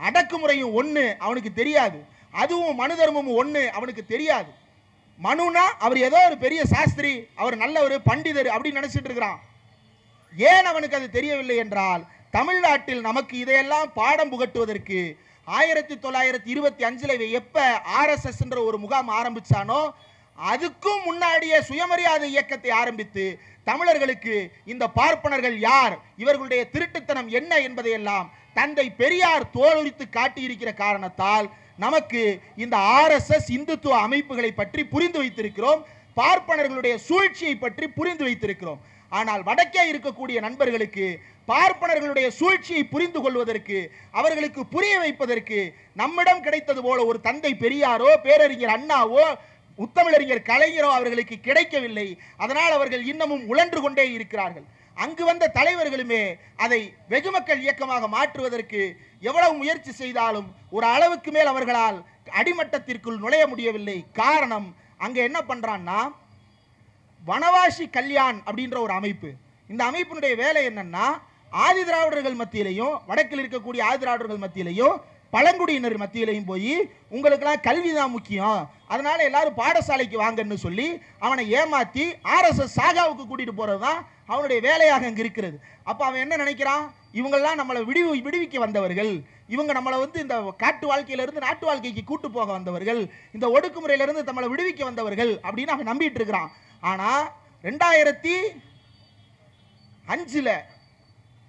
அடக்குமுறையும் ஒன்று அவனுக்கு தெரியாது. அதுவும் மனு தர்மமும் ஒன்று அவனுக்கு தெரியாது. மனுனா அவர் ஏதோ ஒரு பெரிய சாஸ்திரி, அவர் நல்லவர், பண்டிதர் அப்படின்னு நினைச்சிட்டு இருக்கிறான். ஏன் அவனுக்கு அது தெரியவில்லை என்றால், தமிழ்நாட்டில் நமக்கு இதையெல்லாம் பாடம் புகட்டுவதற்கு 1925 எப்ப RSS என்ற ஒரு முகாம் ஆரம்பிச்சானோ அதுக்கும் முன்னாடியே சுயமரியாதை இயக்கத்தை ஆரம்பித்து தமிழர்களுக்கு இந்த பார்ப்பனர்கள் யார், இவர்களுடைய திருட்டுத்தனம் என்ன என்பதையெல்லாம் தந்தை பெரியார் தோலுரித்து காட்டியிருக்கிற காரணத்தால் நமக்கு இந்த RSS இந்துத்துவ அமைப்புகளை பற்றி புரிந்து வைத்திருக்கிறோம். பார்ப்பனர்களுடைய சூழ்ச்சியை பற்றி புரிந்து வைத்திருக்கிறோம். ஆனால் வடக்கே இருக்கக்கூடிய நண்பர்களுக்கு பார்ப்பனர்களுடைய சூழ்ச்சியை புரிந்து கொள்வதற்கு, அவர்களுக்கு புரிய வைப்பதற்கு நம்மிடம் கிடைத்தது போல ஒரு தந்தை பெரியாரோ, பேரறிஞர் அண்ணாவோ, முத்தமிழறிஞர் கலைஞரோ அவர்களுக்கு கிடைக்கவில்லை. அதனால் அவர்கள் இன்னமும் உழன்று கொண்டே இருக்கிறார்கள். அங்கு வந்த தலைவர்களுமே அதை வெகுமக்கள் இயக்கமாக மாற்றுவதற்கு எவ்வளவு முயற்சி செய்தாலும் ஒரு அளவுக்கு மேல் அவர்களால் அடிமட்டத்திற்குள் நுழைய முடியவில்லை. காரணம், அங்க என்ன பண்றான்னா, வனவாசி கல்யாண் அப்படின்ற ஒரு அமைப்பு. இந்த அமைப்பினுடைய வேலை என்னன்னா, ஆதி திராவிடர்கள் மத்தியிலையும் வடக்கில் இருக்கக்கூடிய ஆதி திராவிடர்கள் மத்தியிலையும் பழங்குடியினர் மத்தியிலையும் போய் உங்களுக்கெல்லாம் கல்வி தான் முக்கியம், அதனால எல்லாரும் பாடசாலைக்கு வாங்கன்னு சொல்லி அவனை ஏமாத்தி RSS சாகாவுக்கு கூட்டிட்டு போறதுதான் அவனுடைய வேலையாக அங்க இருக்கிறது. அப்ப அவன் என்ன நினைக்கிறான், இவங்கெல்லாம் நம்மளை விடுவிக்க வந்தவர்கள், இவங்க நம்மளை இந்த காட்டு வாழ்க்கையிலிருந்து நாட்டு வாழ்க்கைக்கு கூட்டு போக வந்தவர்கள், இந்த ஒடுக்குமுறையிலிருந்து நம்மளை விடுவிக்க வந்தவர்கள் அப்படின்னு அவன் நம்பிட்டு இருக்கிறான். ஆனா 5ல்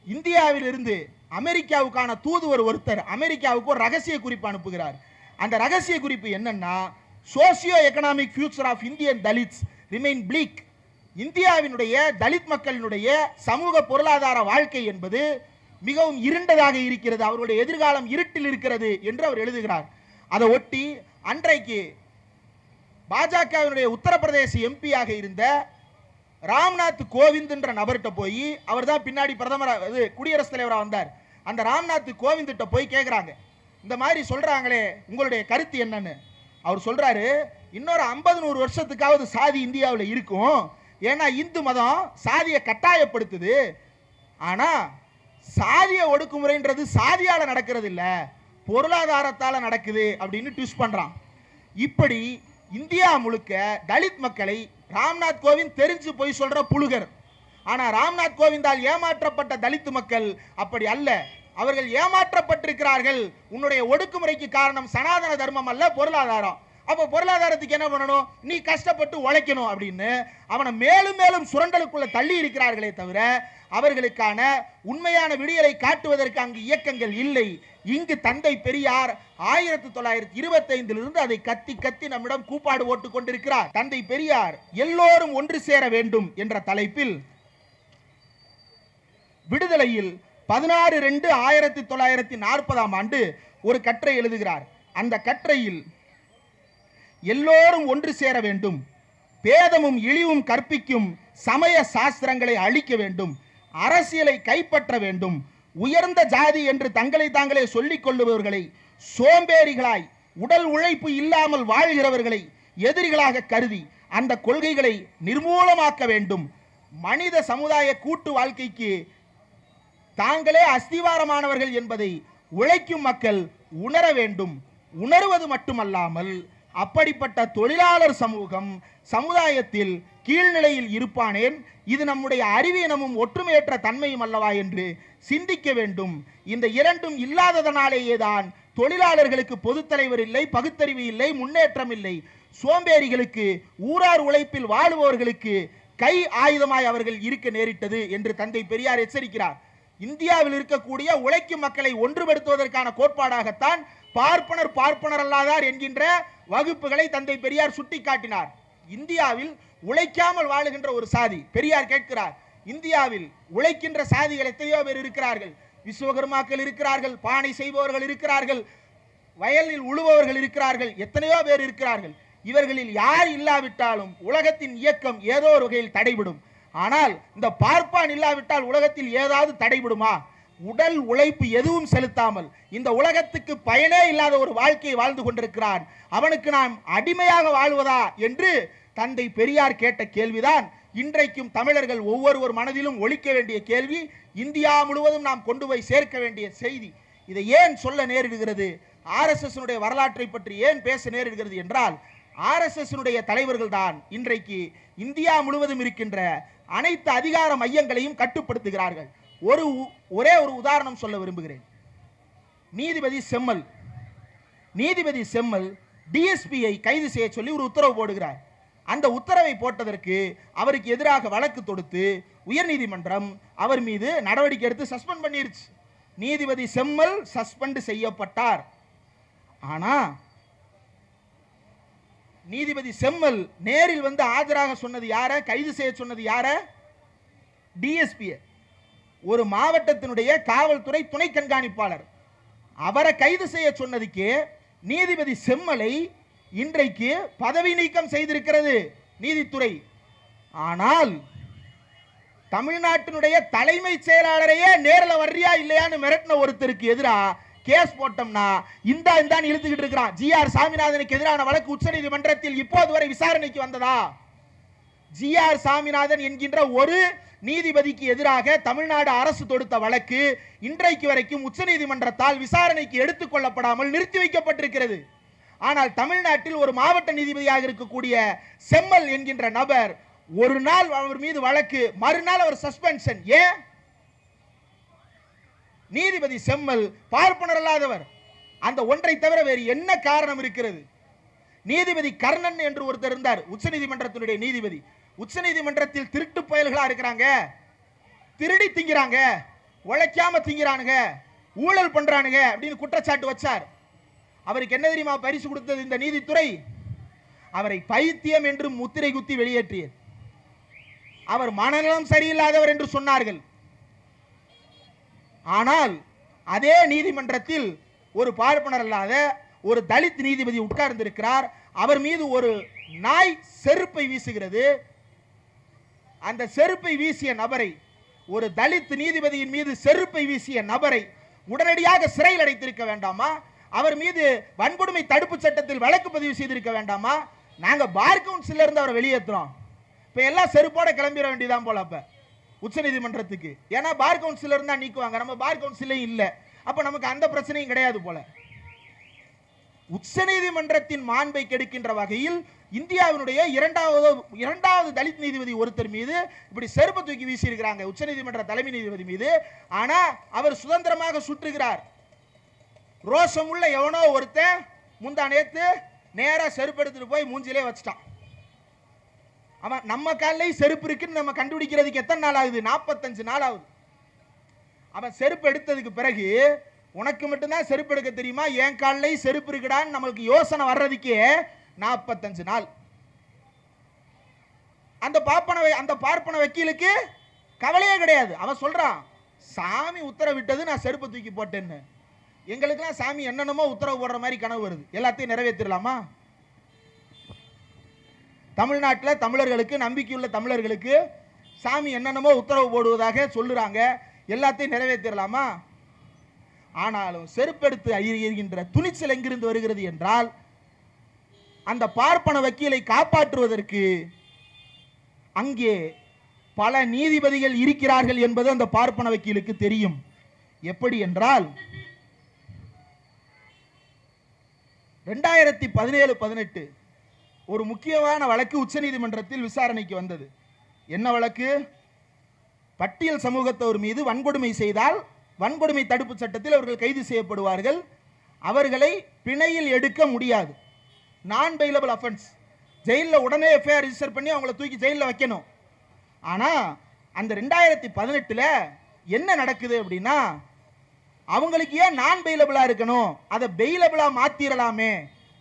இந்தியாவில் இருந்து அமெரிக்காவுக்கான தூதுவர் ஒருத்தர் அமெரிக்காவுக்கு ஒரு ரகசிய குறிப்பு அனுப்புகிறார். அந்த ரகசிய குறிப்பு என்னன்னா, socio economic future of Indian Dalits remain bleak. இந்தியாவினுடைய தலித் மக்களினுடைய சமூக பொருளாதார வாழ்க்கை என்பது மிகவும் இருண்டதாக இருக்கிறது, அவருடைய எதிர்காலம் இருட்டில் இருக்கிறது என்று அவர் எழுதுகிறார். அதை ஒட்டி அன்றைக்கு பாஜகவினுடைய உத்தரப்பிரதேச எம்பியாக இருந்த ராம்நாத் கோவிந்த் என்ற நபர்கிட்ட போய், அவர் தான் பின்னாடி பிரதமராக குடியரசுத் தலைவராக வந்தார், அந்த ராம்நாத் கோவிந்த் போய் கேட்குறாங்க, இந்த மாதிரி சொல்றாங்களே உங்களுடைய கருத்து என்னன்னு. அவர் சொல்றாரு, இன்னொரு 50-100 வருஷத்துக்காவது சாதி இந்தியாவில் இருக்கும். ஏன்னா இந்து மதம் சாதியை கட்டாயப்படுத்துது. ஆனா சாதிய ஒடுக்குமுறைன்றது சாதியால நடக்கிறது இல்ல, பொருளாதாரத்தால நடக்குது அப்படின்னு ட்விஸ்ட் பண்றான். இப்படி இந்தியா முழுக்க தலித் மக்களை ராம்நாத் கோவிந்த் தெரிஞ்சு போய் சொல்ற புழுகர். ஆனா ராம்நாத் கோவிந்தால் ஏமாற்றப்பட்ட தலித் மக்கள் அப்படி அல்ல, அவர்கள் ஏமாற்றப்பட்டிருக்கிறார்கள். உன்னுடைய ஒடுக்குமுறைக்கு காரணம் சனாதன தர்மம் அல்ல, பொருளாதாரம். அப்ப பொருளாதாரத்துக்கு என்ன பண்ணணும், நீ கஷ்டப்பட்டு உழைக்கணும் அப்படின்னு அவனை மேலும் மேலும் சுரண்டலுக்குள்ள தள்ளி இருக்கிறார்களே தவிர அவர்களுக்கான உண்மையான விடியலை காட்டுவதற்கு அங்கு இயக்கங்கள் இல்லை. இங்கு தந்தை பெரியார் 1925 அதை கத்தி கத்தி நம்மிடம் கூப்பாடு ஓட்டுக் கொண்டிருக்கிறார். தந்தை பெரியார் எல்லோரும் ஒன்று சேர வேண்டும் என்ற தலைப்பில் விடுதலையில் 16/2/1940 ஒரு கட்டுரை எழுதுகிறார். அந்த கட்டுரையில் எல்லோரும் ஒன்று சேர வேண்டும், பேதமும் இழிவும் கற்பிக்கும் சமய சாஸ்திரங்களை அழிக்க வேண்டும், அரசியலை கைப்பற்ற வேண்டும், உயர்ந்த ஜாதி என்று தங்களை தாங்களே சொல்லிக் கொள்ளுபவர்களை சோம்பேறிகளாய் உடல் உழைப்பு இல்லாமல் வாழ்கிறவர்களை எதிரிகளாக கருதி அந்த கொள்கைகளை நிர்மூலமாக்க வேண்டும், மனித சமுதாய கூட்டு வாழ்க்கைக்கு தாங்களே அஸ்திவாரமானவர்கள் என்பதை உழைக்கும் மக்கள் உணர வேண்டும். உணர்வது மட்டுமல்லாமல் அப்படிப்பட்ட தொழிலாளர் சமூகம் சமுதாயத்தில் கீழ்நிலையில் இருப்பானேன், இது நம்முடைய அறிவீனமும் ஒற்றுமையற்ற தன்மையும் அல்லவா என்று சிந்திக்க வேண்டும். இந்த இரண்டும் இல்லாததனாலேயே தான் தொழிலாளர்களுக்கு பொதுத் தலைவர் இல்லை, பகுத்தறிவு இல்லை, முன்னேற்றம் இல்லை. சோம்பேறிகளுக்கு ஊரார் உழைப்பில் வாழுபவர்களுக்கு கை ஆயுதமாய் அவர்கள் இருக்க நேரிட்டது என்று தந்தை பெரியார் எச்சரிக்கிறார். இந்தியாவில் இருக்கக்கூடிய உழைக்கும் மக்களை ஒன்றுபடுத்துவதற்கான கோட்பாடாகத்தான் பார்ப்பனர் அல்லாதார் என்கின்ற வகுப்புகளை தந்தை பெரியார் சுட்டிக்காட்டினார். இந்தியாவில் உழைக்காமல் வாழுகின்ற ஒரு சாதி. பெரியார் கேட்கிறார், இந்தியாவில் உழைக்கின்ற சாதிகள் எத்தனையோ பேர் இருக்கிறார்கள். விஸ்வகர்மாக்கள் இருக்கிறார்கள், பானை செய்பவர்கள் இருக்கிறார்கள், வயலில் உழுபவர்கள் இருக்கிறார்கள், எத்தனையோ பேர் இருக்கிறார்கள். இவர்களில் யார் இல்லாவிட்டாலும் உலகத்தின் இயக்கம் ஏதோ ஒரு வகையில் தடைபடும். ஆனால் இந்த பார்ப்பான் இல்லாவிட்டால் உலகத்தில் ஏதாவது தடைபடுமா? உடல் உழைப்பு எதுவும் செலுத்தாமல் இந்த உலகத்துக்கு பயனே இல்லாத ஒரு வாழ்க்கையை வாழ்ந்து கொண்டிருக்கிறான், அவனுக்கு நாம் அடிமையாக வாழ்வதா என்று தந்தை பெரியார் கேட்ட கேள்விதான் இன்றைக்கும் தமிழர்கள் ஒவ்வொருவர் மனதிலும் ஒலிக்க வேண்டிய கேள்வி, இந்தியா முழுவதும் நாம் கொண்டு போய் சேர்க்க வேண்டிய செய்தி. இதை ஏன் சொல்ல நேரிடுகிறது, RSS வரலாற்றை பற்றி ஏன் பேச நேரிடுகிறது என்றால், RSS தலைவர்கள் தான் இன்றைக்கு இந்தியா முழுவதும் இருக்கின்ற அனைத்து அதிகார மையங்களையும் கட்டுப்படுத்துகிறார்கள். ஒரே ஒரு உதாரணம் சொல்ல விரும்புகிறேன். நீதிபதி செம்மல் டிஎஸ்பியை கைது செய்ய சொல்லி ஒரு உத்தரவு போடுகிறார். அந்த உத்தரவை போட்டதற்கு அவருக்கு எதிராக வழக்கு தொடுத்து உயர்நீதிமன்றம் அவர் மீது நடவடிக்கை எடுத்து சஸ்பெண்ட் பண்ணிருச்சு. நீதிபதி செம்மல் சஸ்பெண்ட் செய்யப்பட்டார். ஆனா நீதிபதி செம்மல் நேரில் வந்து ஆஜராக சொன்னது யார, கைது செய்ய சொன்னது யார? டிஎஸ்பி, ஒரு மாவட்டத்தினுடைய காவல்துறை துணை கண்காணிப்பாளர். அவரை கைது செய்ய சொன்னதுக்கு நீதிபதி செம்மலை இன்றைக்கு பதவி நீக்கம் செய்திருக்கிறது நீதித்துறை. ஆனால் தமிழ்நாட்டினுடைய தலைமை செயலாளரையே நேரில் வர்றியா இல்லையான்னு மிரட்டின ஒருத்தருக்கு எதிராக கேஸ் போட்டோம்னா இந்தான் இழுத்துக்கிட்டு இருக்கிறான். GR சாமிநாதனுக்கு எதிரான வழக்கு உச்சநீதிமன்றத்தில் இப்போது வரை விசாரணைக்கு வந்ததா? GR சாமிநாதன் என்கின்ற ஒரு நீதிபதிக்கு எதிராக தமிழ்நாடு அரசு தொடுத்த வழக்கு இன்றைக்கு வரைக்கும் உச்சநீதிமன்றத்தால் விசாரணைக்கு எடுத்துக் கொள்ளப்படாமல் நிறுத்தி வைக்கப்பட்டிருக்கிறது. ஆனால் தமிழ்நாட்டில் ஒரு மாவட்ட நீதிபதியாக இருக்கக்கூடிய செம்மல் என்கின்ற நபர் ஒரு நாள் அவர் மீது வழக்கு, மறுநாள் அவர் சஸ்பென்ஷன். ஏன்? நீதிபதி செம்மல் பார்ப்பனர் அல்லாதவர். அந்த ஒன்றை தவிர வேறு என்ன காரணம் இருக்கிறது? நீதிபதி கர்ணன் என்று ஒருத்தர் இருந்தார், உச்சநீதிமன்றத்தினுடைய நீதிபதி. உச்சநீதிமன்றத்தில் திருட்டு பயல்களா இருக்கிறாங்க, திருடி திங்கிறாங்க, உழைக்காம திங்கிறானுங்க, ஊழல் பண்றானுங்க அப்படின்னு குற்றச்சாட்டு வச்சார். அவருக்கு என்ன தெரியுமா பரிசு கொடுத்தது இந்த நீதித்துறை? அவரை பைத்தியம் என்று முத்திரை குத்தி வெளியேற்றியது. அவர் மனநலம் சரியில்லாதவர் என்று சொன்னார்கள். ஆனால் அதே நீதிமன்றத்தில் ஒரு பார்ப்பனர் அல்லாத ஒரு தலித் நீதிபதி உட்கார்ந்திருக்கிறார். அவர் மீது ஒரு நாய் செருப்பை வீசுகிறது. அந்த செருப்பை வீசிய நபரை, ஒரு தலித் நீதிபதியின் மீது செருப்பை வீசிய நபரை உடனடியாக சிறையில் அடைத்திருக்க வேண்டாமா? அவர் மீது வன்கொடுமை தடுப்பு சட்டத்தில் வழக்கு பதிவு செய்திருக்க வேண்டாமா? நாங்க பார் கவுன்சில் இருந்து அவரை வெளியேற்றுறோம், இப்ப எல்லாம் செருப்போட கிளம்பிட வேண்டியதான் போல அப்ப உச்ச நீதிமன்றத்துக்கு. ஏன்னா பார் கவுன்சில் இருந்தா நீக்குவாங்க, நம்ம பார் கவுன்சிலையும் இல்ல, அப்ப நமக்கு அந்த பிரச்சனையும் கிடையாது போல. உச்ச நீதிமன்றத்தின் மாண்பை கெடுக்கின்ற வகையில் இந்தியாவினுடைய இரண்டாவது தலித் நீதிபதி ஒருத்தர் மீது இப்படி செருப்பு தூக்கி வீசி இருக்கிறாங்க, உச்ச நீதிமன்ற தலைமை நீதிபதி மீது. ஆனா அவர் சுதந்திரமாக சுற்றுகிறார். ரோஷம் உள்ள எவனோ ஒருத்தன் முந்தா நேத்து நேரா செருப்பு எடுத்துட்டு போய் மூஞ்சிலே வச்சுட்டான். அவன் நம்ம காலையும் செருப்பு இருக்குன்னு நம்ம கண்டுபிடிக்கிறதுக்கு எத்தனை நாள் ஆகுது? 45 நாள் ஆகுது. அவன் செருப்பு எடுத்ததுக்கு பிறகு உனக்கு மட்டும்தான் செருப்பு எடுக்க தெரியுமா, என் காலையும் செருப்பு இருக்குடான்னு நம்மளுக்கு யோசனை வர்றதுக்கே 45 நாள். அந்த பார்ப்பன வக்கீலுக்கு கவலையே கிடையாது. அவன் சொல்றான், சாமி உத்தரவிட்டது, நான் செருப்பு தூக்கி போட்டேன்னு. எங்களுக்கெல்லாம் சாமி என்னென்னமோ உத்தரவு போடுற மாதிரி கனவு வருது, எல்லாத்தையும் நிறைவேற்றிடலாமா? தமிழ்நாட்டில் தமிழர்களுக்கு, நம்பிக்கையுள்ள தமிழர்களுக்கு சாமி என்னென்னமோ உத்தரவு போடுவதாக சொல்லுறாங்க, எல்லாத்தையும் நிறைவேற்றிடலாமா? ஆனாலும் செருப்பெடுத்து அறிகின்ற துணிச்சல் எங்கிருந்து வருகிறது என்றால், அந்த பார்ப்பன வக்கீலை காப்பாற்றுவதற்கு அங்கே பல நீதிபதிகள் இருக்கிறார்கள் என்பது அந்த பார்ப்பன வக்கீலுக்கு தெரியும். எப்படி என்றால் 2017-18 ஒரு முக்கியமான வழக்கு உச்ச நீதிமன்றத்தில் விசாரணைக்கு வந்தது. என்ன வழக்கு? பட்டியல் சமூகத்தவர் மீது வன்கொடுமை செய்தால் வன்கொடுமை தடுப்பு சட்டத்தில் அவர்கள் கைது செய்யப்படுவார்கள். அவர்களை பிணையில் எடுக்க முடியாது, நான் பெயிலபிள் அஃபென்ஸ். ஜெயிலில் உடனே எஃப்ஐஆர் ரிஜிஸ்டர் பண்ணி அவங்கள தூக்கி ஜெயிலில் வைக்கணும். ஆனால் அந்த 2018 என்ன நடக்குது அப்படின்னா, அவங்களுக்கு ஏன் நான் பெயிலபிளா இருக்கணும், அதை பெயிலபிளா மாத்திரலாமே,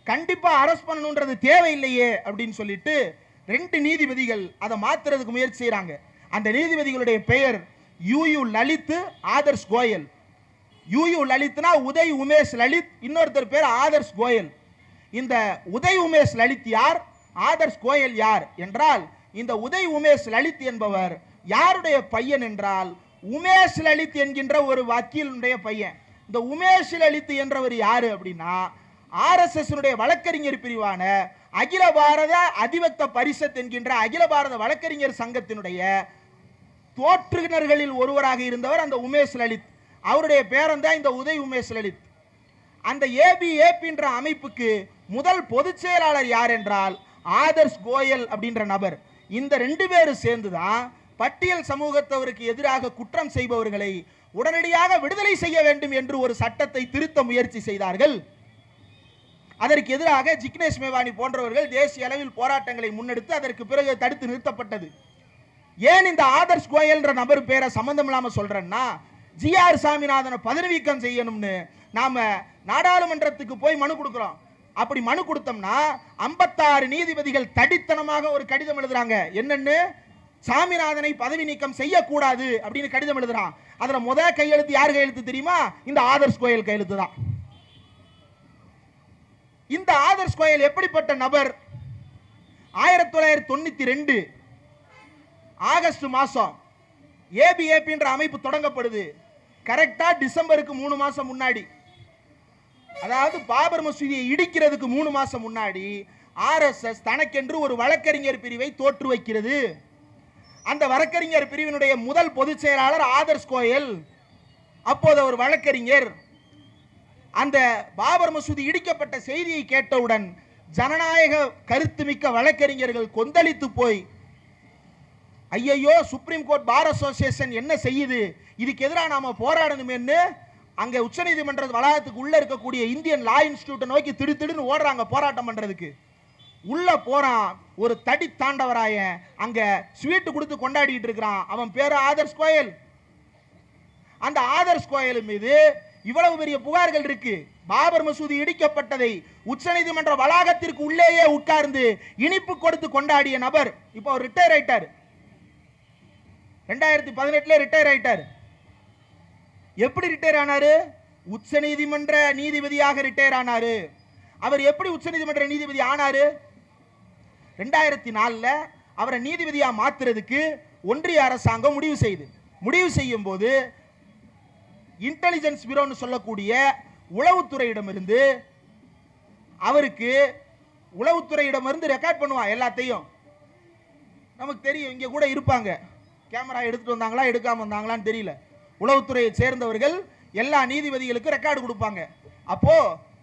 கண்டிப்பா அரெஸ்ட் பண்ணணும்ன்றது தேவையில்லையே அப்படின்னு சொல்லிட்டு 2 நீதிபதிகள் அதை மாத்துறதுக்கு முயற்சி செய்யறாங்க. அந்த நீதிபதிகளுடைய பெயர் யூ லலித், ஆதர்ஷ் கோயல். யூ லலித்னா உதய் உமேஷ் லலித், இன்னொருத்தர் பேர் ஆதர்ஷ் கோயல். இந்த உதய் உமேஷ் லலித் யார், ஆதர்ஷ் கோயல் யார் என்றால், இந்த உதய் உமேஷ் லலித் என்பவர் யாருடைய பையன் என்றால், உமேஷ் லலித் என்கின்ற ஒரு வக்கீலுடைய பையன். இந்த உமேஷ் லலித் என்றவர் யாரு அப்படின்னா, RSS வழக்கறிஞர் பிரிவான அகில பாரத அதிபக்த பரிஷத் என்கின்ற அகில பாரத வழக்கறிஞர் சங்கத்தினுடைய தோற்றுநர்களில் ஒருவராக இருந்தவர் அந்த உமேஷ் லலித். அவருடைய பேரன் தான் இந்த உதய் உமேஷ் லலித். அந்த ஏபின்ற அமைப்புக்கு முதல் பொதுச் செயலாளர் யார் என்றால் ஆதர்ஷ் கோயல் அப்படின்ற நபர். இந்த 2 பேரும் சேர்ந்துதான் பட்டியல் சமூகத்தவருக்கு எதிராக குற்றம் செய்பவர்களை உடனடியாக விடுதலை செய்ய வேண்டும் என்று ஒரு சட்டத்தை திருத்த முயற்சி செய்தார்கள். அதற்கு எதிராக ஜிக்னேஷ் மேவானி போன்றவர்கள் தேசிய அளவில் போராட்டங்களை முன்னெடுத்து அதற்கு பிறகு தடுத்து நிறுத்தப்பட்டது. ஏன் இந்த ஆதர்ஷ் கோயல் என்ற நபர் பேரை சம்பந்தம் இல்லாம சொல்றேன்னா, ஜிஆர் சாமிநாதனை பதவி நீக்கம் செய்யணும்னு நாம நாடாளுமன்றத்துக்கு போய் மனு கொடுக்கிறோம். அப்படி மனு கொடுத்தோம்னா 56 நீதிபதிகள் தடித்தனமாக ஒரு கடிதம் எழுதுறாங்க. என்னன்னு, சாமிநாதனை பதவி நீக்கம் செய்யக்கூடாது அப்படின்னு கடிதம் எழுதுறான். அதுல முதல் கையெழுத்து யார் கையெழுத்து தெரியுமா? இந்த ஆதர்ஷ் கோயல் கையெழுத்து தான். இந்த ஆதர்ஷ் கோயல் எப்படிப்பட்ட நபர்? 1992 ஆகஸ்ட் மாசம் ஏபின்ற அமைப்பு தொடங்கப்படுது. கரெக்டா டிசம்பருக்கு 3 மாசம் முன்னாடி, அதாவது பாபர் மசூதியை இடிக்கிறதுக்கு 3 மாசம் முன்னாடி RSS தனக்கென்று ஒரு வழக்கறிஞர் பிரிவை தோற்று வைக்கிறது. அந்த வழக்கறிஞர் பிரிவினுடைய முதல் பொதுச் செயலாளர் ஆதர்ஷ் கோயல், அப்போது ஒரு வழக்கறிஞர். அந்த பாபர் மசூதி இடிக்கப்பட்ட செய்தியை கேட்டவுடன் ஜனநாயக கருத்துமிக்க வழக்கறிஞர்கள் கொந்தளித்து போய், ஐயையோ சுப்ரீம் கோர்ட் பார் அசோசியேஷன் என்ன செய்யுது, இதுக்கு எதிராக நாம போராடணும்னு அங்க உச்சநீதிமன்ற வளாகத்துக்கு உள்ள இருக்கக்கூடிய இந்தியன் லா இன்ஸ்டிடியூட்டை நோக்கி திடுன்னு ஓடுறாங்க போராட்டம் பண்றதுக்கு. உள்ள போறான் ஒரு தடி தாண்டவராய, அங்க ஸ்வீட் கொடுத்து கொண்டாடிட்டு இருக்கிறான். அவன் பேரு ஆதர்ஷ் கோயல். அந்த ஆதர்ஷ் கோயல் மீது இவ்வளவு பெரிய புகார்கள் இருக்கு. பாபர் மசூதி இடிக்கப்பட்டதை உச்சநீதிமன்ற வளாகத்திற்கு உள்ளேயே உட்கார்ந்து இனிப்பு கொடுத்து கொண்டாடிய நபர் இப்போ அவர் ரிட்டையர் ஆயிட்டார். 2018 ரிட்டையர் ஆயிட்டார். எப்படி ரிட்டையர் ஆனாரு? உச்சநீதிமன்ற நீதிபதியாக ரிட்டையர் ஆனாரு. அவர் எப்படி உச்சநீதிமன்ற நீதிபதி ஆனாரு? 2004 அவரை நீதிபதியா மாத்துறதுக்கு ஒன்றிய அரசாங்கம் முடிவு செய்யும் போது இன்டெலிஜென்ஸ் பியூரோன்னு சொல்லக்கூடிய உளவுத்துறையிடமிருந்து அவருக்கு உளவுத்துறையிடமிருந்து ரெக்கார்ட் பண்ணுவான் எல்லாத்தையும். நமக்கு தெரியும், இங்க கூட இருப்பாங்க, கேமரா எடுத்துட்டு வந்தாங்களா எடுக்காம வந்தாங்களான்னு தெரியல. உளவுத்துறையை சேர்ந்தவர்கள் எல்லா நீதிபதிகளுக்கும் ரெக்கார்டு கொடுப்பாங்க. அப்போ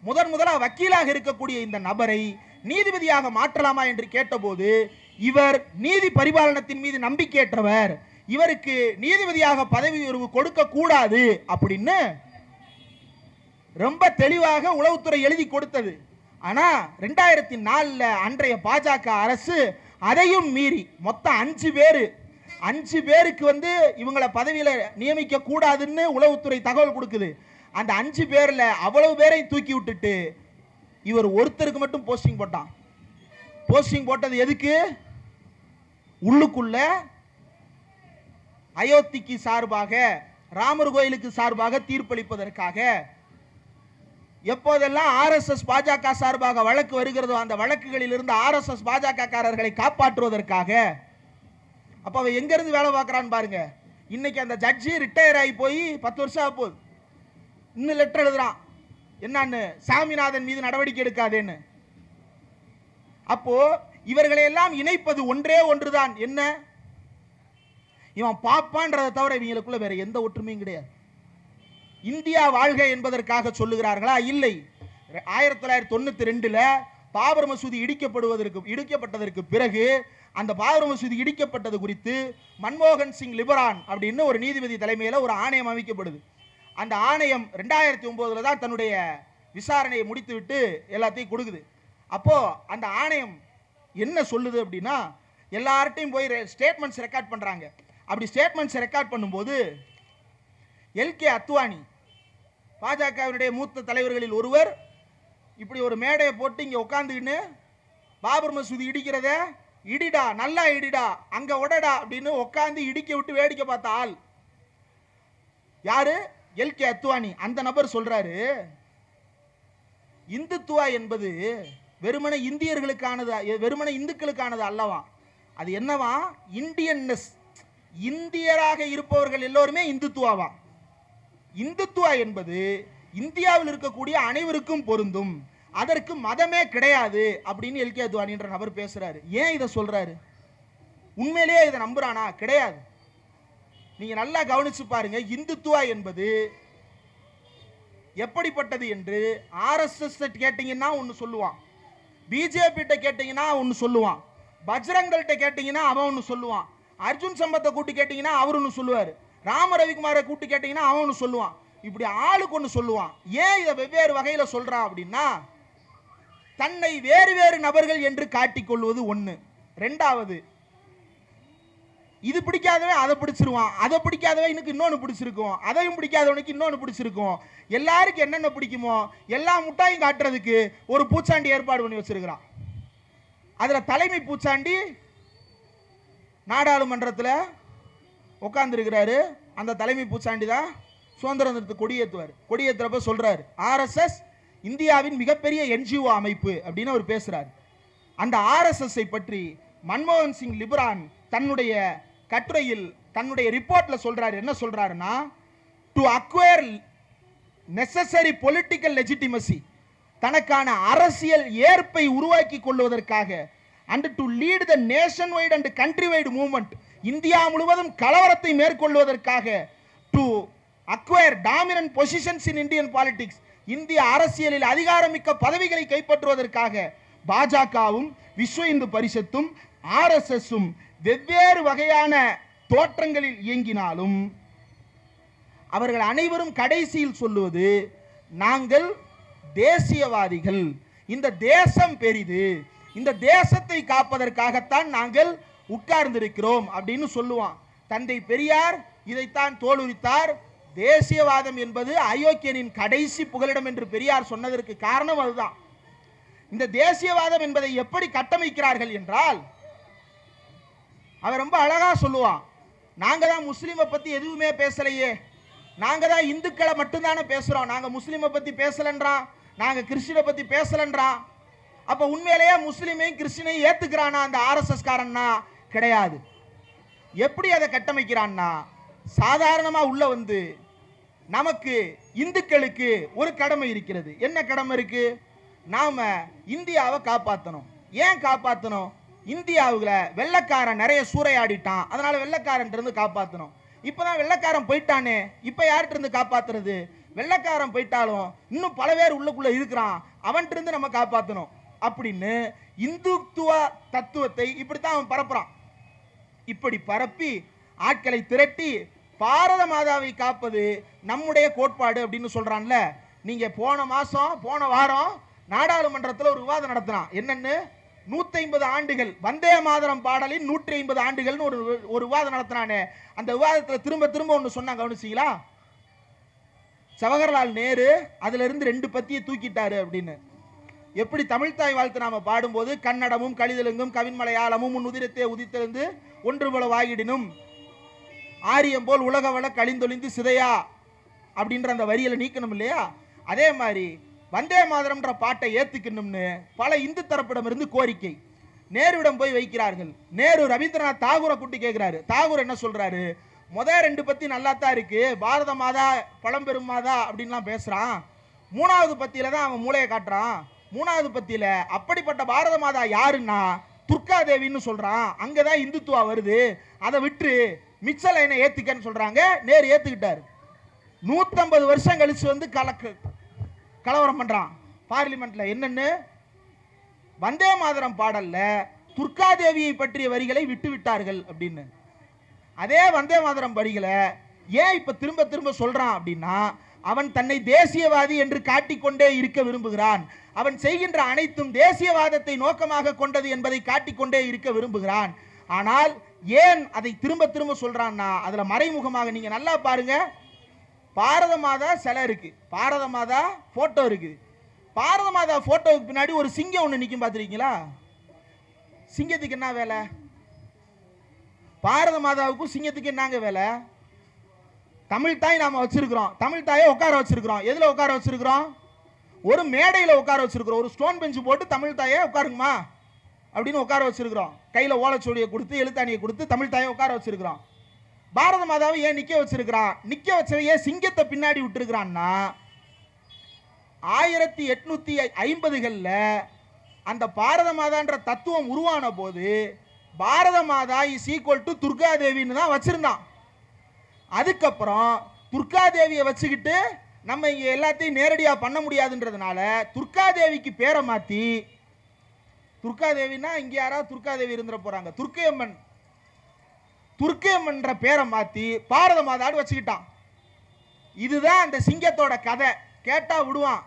முதலா வக்கீலாக இருக்கக்கூடிய இந்த நபரை நீதிபதியாக மாற்றலாமா என்று கேட்டபோது இவர் நீதி பரிபாலனத்தின் மீது நம்பிக்கையற்றவர், இவருக்கு நீதிபதியாக பதவி உயர்வு கொடுக்க கூடாது அப்படின்னு ரொம்ப தெளிவாக உளவுத்துறை எழுதி கொடுத்தது. ஆனா 2004 அன்றைய பாஜக அரசு அதையும் மீறி மொத்தம் 5 பேருக்கு இவங்களை பதவியில நியமிக்க கூடாதுன்னு உளவுத்துறை தகவல் கொடுக்குது. அந்த 5 பேர்ல அவ்வளவு பேரையும் தூக்கி விட்டுட்டு இவர் ஒருத்தருக்கு மட்டும் போஸ்டிங் போட்டான். போஸ்டிங் போட்டது எதுக்கு? உள்ளுக்குள்ள அயோத்திக்கு சார்பாக, ராமர் கோயிலுக்கு சார்பாக தீர்ப்பளிப்பதற்காக. எப்போதெல்லாம் ஆர்எஸ்எஸ் பாஜக சார்பாக வழக்கு வருகிறதோ அந்த வழக்குகளில் இருந்து ஆர்எஸ்எஸ் பாஜக காரர்களை காப்பாற்றுவதற்காக. அப்ப அவன் எங்க இருந்து வேலை பார்க்கறான்னு பாருங்க. இன்னைக்கு அந்த ஜட்ஜி ரிட்டையர் ஆகி போய் 10 வருஷம் ஆக போகுது. இன்னும் லெட்டர் எழுதுறான், என்னன்னு, சாமிநாதன் மீது நடவடிக்கை எடுக்காதேன்னு. அப்போ இவர்களை எல்லாம் இணைப்பது ஒன்றே ஒன்றுதான், என்ன? இவன் பாப்பான்றதை தவிர இவங்களுக்குள்ள வேற எந்த ஒற்றுமையும் கிடையாது. இந்தியா வாழ்க என்பதற்காக சொல்லுகிறார்களா? இல்லை. 1992 பாபர் மசூதி இடிக்கப்பட்டதற்கு பிறகு அந்த பாபர் மசூதி இடிக்கப்பட்டது குறித்து மன்மோகன் சிங் லிபரான் அப்படின்னு ஒரு நீதிபதி தலைமையில் ஒரு ஆணையம் அமைக்கப்படுது. அந்த ஆணையம் 2009 தான் தன்னுடைய விசாரணையை முடித்துவிட்டு எல்லாத்தையும் கொடுக்குது. அப்போ அந்த ஆணையம் என்ன சொல்லுது அப்படின்னா, எல்லார்ட்டையும் போய் ஸ்டேட்மெண்ட்ஸ் ரெக்கார்ட் பண்றாங்க. அப்படி ஸ்டேட்மெண்ட்ஸ் ரெக்கார்ட் பண்ணும்போது எல்கே அத்வானி, பாஜகவினுடைய மூத்த தலைவர்களில் ஒருவர், இப்படி ஒரு மேடையை போட்டு இங்க உட்காந்துக்கின்னு பாபர் மசூதி இடிக்கிறத இடிடா, நல்லா இடிடா, அங்க உடடா அப்படின்னு உட்காந்து இடிக்க விட்டு வேடிக்கை பார்த்த ஆள் யாரு? எல்கே அத்வானி. அந்த நபர் சொல்றாரு, இந்துத்துவா என்பது வெறுமன இந்தியர்களுக்கானது, வெறுமன இந்துக்களுக்கானது அல்லவா, அது என்னவா, இந்தியன்னஸ், இந்தியராக இருப்பவர்கள் எல்லோருமே இந்துத்துவாவா. இந்துத்துவா என்பது இந்தியாவில் இருக்கக்கூடிய அனைவருக்கும் பொருந்தும், அதற்கு மதமே கிடையாது அப்படின்னு எல்கே அத்வானின்ற நபர் பேசுறாரு. ஏன் இதை சொல்றாரு? உண்மையிலேயே இதை நம்புறானா? கிடையாது. நீங்க நல்லா கவனிச்சு பாருங்க. இந்துத்துவா என்பது எப்படிப்பட்டது என்று ஆர்எஸ்எஸ் கேட்டீங்கன்னா ஒன்னு சொல்லுவான், பிஜேபி கேட்டீங்கன்னா ஒன்னு சொல்லுவான், பஜ்ரங்கள்ட்ட கேட்டீங்கன்னா அவன் ஒன்னு சொல்லுவான், அர்ஜுன் சம்பத்தை கூட்டி கேட்டீங்கன்னா அவர் ஒன்னு சொல்லுவார், ராம ரவிக்குமாரை கூட்டி கேட்டீங்கன்னா அவன் ஒன்னு சொல்லுவான். இப்படி ஆளுக்கு ஒன்னு சொல்லுவான். ஏன் இதை வெவ்வேறு வகையில சொல்றான் அப்படின்னா, தன்னை வேறு வேறு நபர்கள் என்று காட்டிக்கொள்வது ஒண்ணு. ரெண்டாவது, இது பிடிக்காதவன் அதை பிடிச்சிருவான், அதை பிடிக்காதவன் எனக்கு இன்னொன்னு பிடிச்சிருக்கும், அதையும் பிடிக்காதவனுக்கு இன்னொன்னு பிடிச்சிருக்கும். எல்லாருக்கும் என்னென்ன பிடிக்குமோ எல்லா முட்டாயும் காட்டுறதுக்கு ஒரு பூச்சாண்டி ஏற்பாடு பண்ணி வச்சிருக்கிறான். அதுல தலைமை பூச்சாண்டி நாடாளுமன்றத்தில் உட்கார்ந்து இருக்கிறாரு. அந்த தலைமை பூச்சாண்டி தான் சுதந்திர தினத்துக்கு கொடியேற்றுவார். கொடியேற்றுறப்ப சொல்றாரு, ஆர்எஸ்எஸ் இந்தியாவின் மிகப்பெரிய என்ஜிஓ அமைப்பு அப்படின்னு அவர் பேசுறாரு. அந்த ஆர்எஸ்எஸ் பற்றி மன்மோகன் சிங் லிபரான் தன்னுடைய கட்டுரையில், தன்னுடைய ரிப்போர்ட்ல சொல்றாரு. என்ன சொல்றாருன்னா, to acquire necessary political legitimacy, தனக்கான அரசியல் ஏற்பை உருவாக்கி கொள்வதற்காக, and to lead the nation-wide and country-wide movement, India முழுவதும் கலவரத்தை மேற்கொள்வதற்காக, to acquire dominant positions in Indian politics, இந்திய அரசியலில் அதிகாரமிக்க பதவிகளை கைப்பற்றுவதற்காக பாஜகவும் விஸ்வ இந்து பரிஷத்தும் ஆர்எஸ்எஸும் வெவ்வேறு வகையான தோற்றங்களில் இயங்கினாலும் அவர்கள் அனைவரும் கடைசியில் சொல்லுவது, நாங்கள் தேசியவாதிகள், இந்த தேசம் பெரிது, இந்த தேசத்தை காப்பதற்காகத்தான் நாங்கள் உட்கார்ந்திருக்கிறோம் அப்படின்னு சொல்லுவான். தந்தை பெரியார் இதைத்தான் தோலுரித்தார். தேசியவாதம் என்பது அயோக்கியனின் கடைசி புகலிடம் என்று பெரியார் சொன்னதற்கு காரணம் அதுதான். இந்த தேசியவாதம் என்பதை எப்படி கட்டமைக்கிறார்கள் என்றால், அவன் ரொம்ப அழகா சொல்லுவான், நாங்க தான் முஸ்லீமை பத்தி எதுவுமே பேசலையே, நாங்க தான் இந்துக்களை மட்டும்தானே பேசுறோம், நாங்க முஸ்லீமை பத்தி பேசலன்றான், நாங்க கிறிஸ்டினை பத்தி பேசலன்றான். அப்ப உண்மையிலேயே முஸ்லீமையும் கிறிஸ்டினையும் ஏத்துக்கிறானா அந்த ஆர்எஸ்எஸ் காரன்னா? கிடையாது. எப்படி அதை கட்டமைக்கிறான்னா, சாதாரணமா உள்ள வந்து நமக்கு இந்துக்களுக்கு ஒரு கடமை இருக்கிறது. என்ன கடமை இருக்கு? நாம இந்தியாவை காப்பாற்றணும். ஏன் காப்பாற்றணும்? இந்தியாவுல வெள்ளைக்காரன் நிறைய சூறையாடிட்டான், அதனால வெள்ளைக்காரன் இருந்து காப்பாற்றணும். இப்பதான் வெள்ளைக்காரன் போயிட்டானே, இப்ப யார்கிட்ட இருந்து காப்பாத்துறது? வெள்ளைக்காரன் போயிட்டாலும் இன்னும் பல பேர் உள்ளுக்குள்ள இருக்கிறான், அவன்கிட்ட இருந்து நம்ம காப்பாற்றணும் அப்படின்னு இந்துத்துவ தத்துவத்தை இப்படித்தான் அவன் பரப்புறான். இப்படி பரப்பி ஆட்களை திரட்டி பாரத மாதாவை காப்பது நம்முடைய கோட்பாடு அப்படின்னு சொல்றான்ல. நீங்க போன வாரம் நாடாளுமன்றத்தில் ஒரு விவாதம் நடத்தினான். என்னன்னு, 150 ஆண்டுகள் வந்தே மாதரம் பாடலின் 150 ஆண்டுகள்னு ஒரு விவாதம் நடத்தினானே. அந்த விவாதத்தில் திரும்ப திரும்ப ஒன்று சொன்னாங்க, கவனிச்சீங்களா? ஜவஹர்லால் நேரு அதுல இருந்து 2 பத்தியை தூக்கிட்டாரு அப்படின்னு. எப்படி தமிழ்தாய் வாழ்த்து நாம பாடும்போது கன்னடமும் கலிதெலுங்கும் கவின்மலையாளமும் உன் உதிரத்தை உதித்தெழுந்து ஒன்று போல வாகிடினும் ஆரியம் போல் உலகவள கழிந்தொழிந்து சிதையா அப்படின்ற அந்த வரியில நீக்கணும் இல்லையா? அதே மாதிரி வந்தே மாதரம்ன்ற பாட்டை ஏத்துக்கணும்னு பல இந்து தரப்பிடம் இருந்து கோரிக்கை நேருவிடம் போய் வைக்கிறார்கள். நேரு ரவீந்திரநாத் தாகூரை கூட்டி கேட்கிறாரு. தாகூர் என்ன சொல்றாரு? முதல் 2 பத்தி நல்லா தான் இருக்கு, பாரத மாதா பழம்பெரும் மாதா அப்படின்லாம் பேசுறான். 3வது பத்தியில தான் அவன் மூளையை காட்டுறான். 3வது பத்தியில அப்படிப்பட்ட பாரத மாதா யாருன்னா துர்கா தேவின்னு சொல்றான். அங்கதான் இந்துத்துவா வருது, அதை விட்டு மிச்ச லைனை ஏத்துக்கன்னு சொல்றாங்க. நேரு ஏத்துக்கிட்டாரு. 150 வருஷம் கழிச்சு வந்து கலவரம் பண்றான் பார்லிமெண்ட்ல. என்னன்னு, வந்தே மாதரம் பாடல்ல துர்கா தேவியை பற்றிய வரிகளை விட்டு விட்டார்கள் அப்படின்னு. அதே வந்தே மாதரம் வரிகளை ஏன் இப்ப திரும்ப திரும்ப சொல்றான் அப்படின்னா, அவன் தன்னை தேசியவாதி என்று காட்டிக்கொண்டே இருக்க விரும்புகிறான். அவன் செய்கின்ற அனைத்தும் தேசியவாதத்தை நோக்கமாக கொண்டது என்பதை காட்டிக்கொண்டே இருக்க விரும்புகிறான். ஆனால் ஏன் அதை திரும்ப திரும்ப சொல்றான்னா, அதுல மறைமுகமாக நீங்க நல்லா பாருங்க, பாரத மாதா சிலை இருக்கு, பாரத மாதா போட்டோ இருக்கு. பாரத மாதா போட்டோவுக்கு பின்னாடி ஒரு சிங்கம் ஒண்ணு நிக்கும், பாத்திருக்கீங்களா? சிங்கத்துக்கு என்ன வேலை? பாரத மாதாவுக்கும் சிங்கத்துக்கு என்னங்க வேலை? தமிழ் தாய் நாம வச்சிருக்கிறோம், தமிழ் தாயை உட்கார வச்சிருக்கிறோம். எதுல உட்கார வச்சிருக்கிறோம்? ஒரு மேடையில உட்கார வச்சிருக்கிறோம். ஒரு ஸ்டோன் பெஞ்ச் போட்டு தமிழ் தாயை உட்காருங்கம்மா அப்படின்னு உட்கார வச்சிருக்கிறோம். கையில ஓலைச்சுவடியை கொடுத்து எழுத்தாணியை கொடுத்து தமிழ் தாயை உட்கார வச்சிருக்கிறோம். பாரத மாதாவை ஏன் நிக்க வச்சிருக்கிறான்? நிக்க வச்சவையே சிங்கத்தை பின்னாடி விட்டுருக்கிறான்னா, 1850களில் அந்த பாரத மாதான்ற தத்துவம் உருவான போது பாரத மாதா இஸ் ஈக்குவல் டு துர்கா தேவின்னு தான் வச்சிருந்தான். அதுக்கப்புறம் துர்கா தேவியை வச்சுக்கிட்டு நம்ம இங்க எல்லாத்தையும் நேரடியா பண்ண முடியாதுன்றதுனால துர்கா தேவிக்கு பேரை மாத்தி, துர்கா தேவினா இங்க யாராவது துர்கா தேவி இருந்துட போறாங்க, துர்க்கையம்மன்ற பேரை மாத்தி பாரத மாதாடு வச்சுக்கிட்டான். இதுதான் அந்த சிங்கத்தோட கதை. கேட்டா விடுவான்.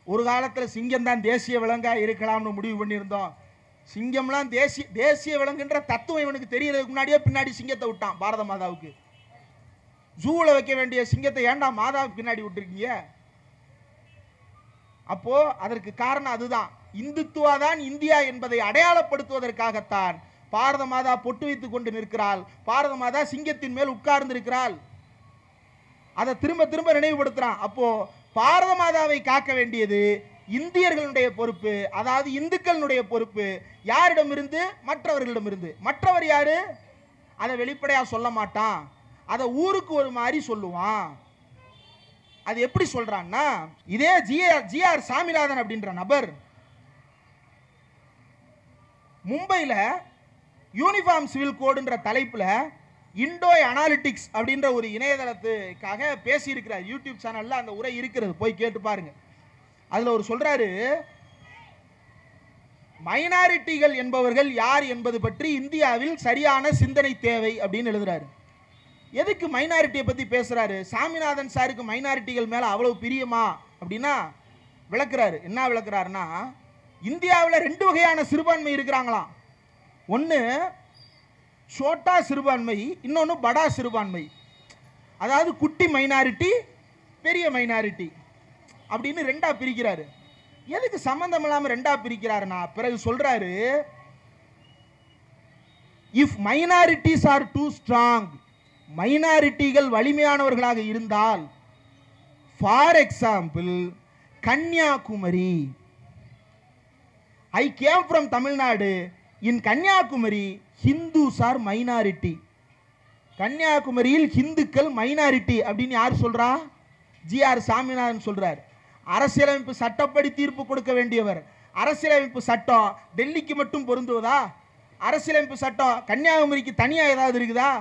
ஒரு காலத்துல சிங்கம் தான் தேசிய விலங்கா இருக்கலாம்னு முடிவு பண்ணியிருந்தோம். சிங்கம்லாம் தேசிய விலங்குன்ற தத்துவம் இவனுக்கு தெரியறதுக்கு முன்னாடியே பின்னாடி சிங்கத்தை விட்டான் பாரத மாதாவுக்கு. ஜூல வைக்க வேண்டிய சிங்கத்தை ஏன்டா மாதாவுக்கு பின்னாடி விட்டுருக்கீங்க? அப்போ அதற்கு காரணம் அதுதான். இந்துத்துவா தான் இந்தியா என்பதை அடையாளப்படுத்துவதற்காகத்தான் பாரத மாதா பொட்டு வைத்துக் கொண்டு நிற்கிறாள். பாரத மாதா சிங்கத்தின் மேல் உட்கார்ந்து இருக்கிறாள். அதை திரும்ப திரும்ப நினைவுபடுத்துறான். அப்போ பாரத மாதாவை காக்க வேண்டியது இந்தியர்களுடைய பொறுப்பு, அதாவது இந்துக்களுடைய பொறுப்பு. யாரிடமிருந்து? மற்றவர்களிடமிருந்து. மற்றவர் யாரு? அதை வெளிப்படையா சொல்ல மாட்டான், அதை ஊருக்கு ஒரு மாதிரி சொல்லுவான். அது எப்படி சொல்றான்னா, இதே ஜிஆர் சாமிநாதன் அப்படின்ற நபர் மும்பையில் யூனிஃபார்ம் சிவில் கோடுன்ற தலைப்புல இண்டோ அனாலிட்டிக்ஸ் அப்படின்ற ஒரு இணையதளத்துக்காக பேசியிருக்கிறார். யூடியூப் சேனல்ல அந்த உரை இருக்கிறது, போய் கேட்டு பாருங்க. அதுல ஒரு சொல்றாரு, மைனாரிட்டிகள் என்பவர்கள் யார் என்பது பற்றி இந்தியாவில் சரியான சிந்தனை தேவை அப்படின்னு எழுதுறாரு. எதுக்கு மைனாரிட்டியை பத்தி பேசுறாரு? சாமிநாதன் சாருக்கு மைனாரிட்டிகள் மேல அவ்வளவு பிரியமா அப்படின்னா விளக்குறாரு. என்ன விளக்குறாருன்னா, இந்தியாவில் 2 வகையான சிறுபான்மை இருக்கிறாங்களாம். ஒன்று சோட்டா சிறுபான்மை, இன்னொன்று படா சிறுபான்மை. அதாவது குட்டி மைனாரிட்டி, பெரிய மைனாரிட்டி அப்படின்னு ரெண்டா பிரிக்கிறாரு. எதுக்கு சம்பந்தம் இல்லாம ரெண்டா பிரிக்கிறாருன்னா, பிறகு சொல்றாரு, if minorities are too strong, மைனாரிட்டிகள் வலிமையானவர்களாக இருந்தால், for example Kanyakumari, I came from Tamil Nadu, in Kanyakumari Hindus are minority. கன்னியாகுமரியில் ஹிந்துக்கள் மைனாரிட்டி அப்படின்னு யார் சொல்றா? ஜி.ஆர். சாமிநாதன் சொல்றார். அரசியலமைப்பு சட்டப்படி தீர்ப்பு கொடுக்க வேண்டியவர். அரசியலமைப்பு சட்டம் டெல்லிக்கு மட்டும் பொருந்துவதா? அரசியலமைப்பு சட்டம் கன்னியாகுமரிக்கு தனியா ஏதாவது இருக்குதா?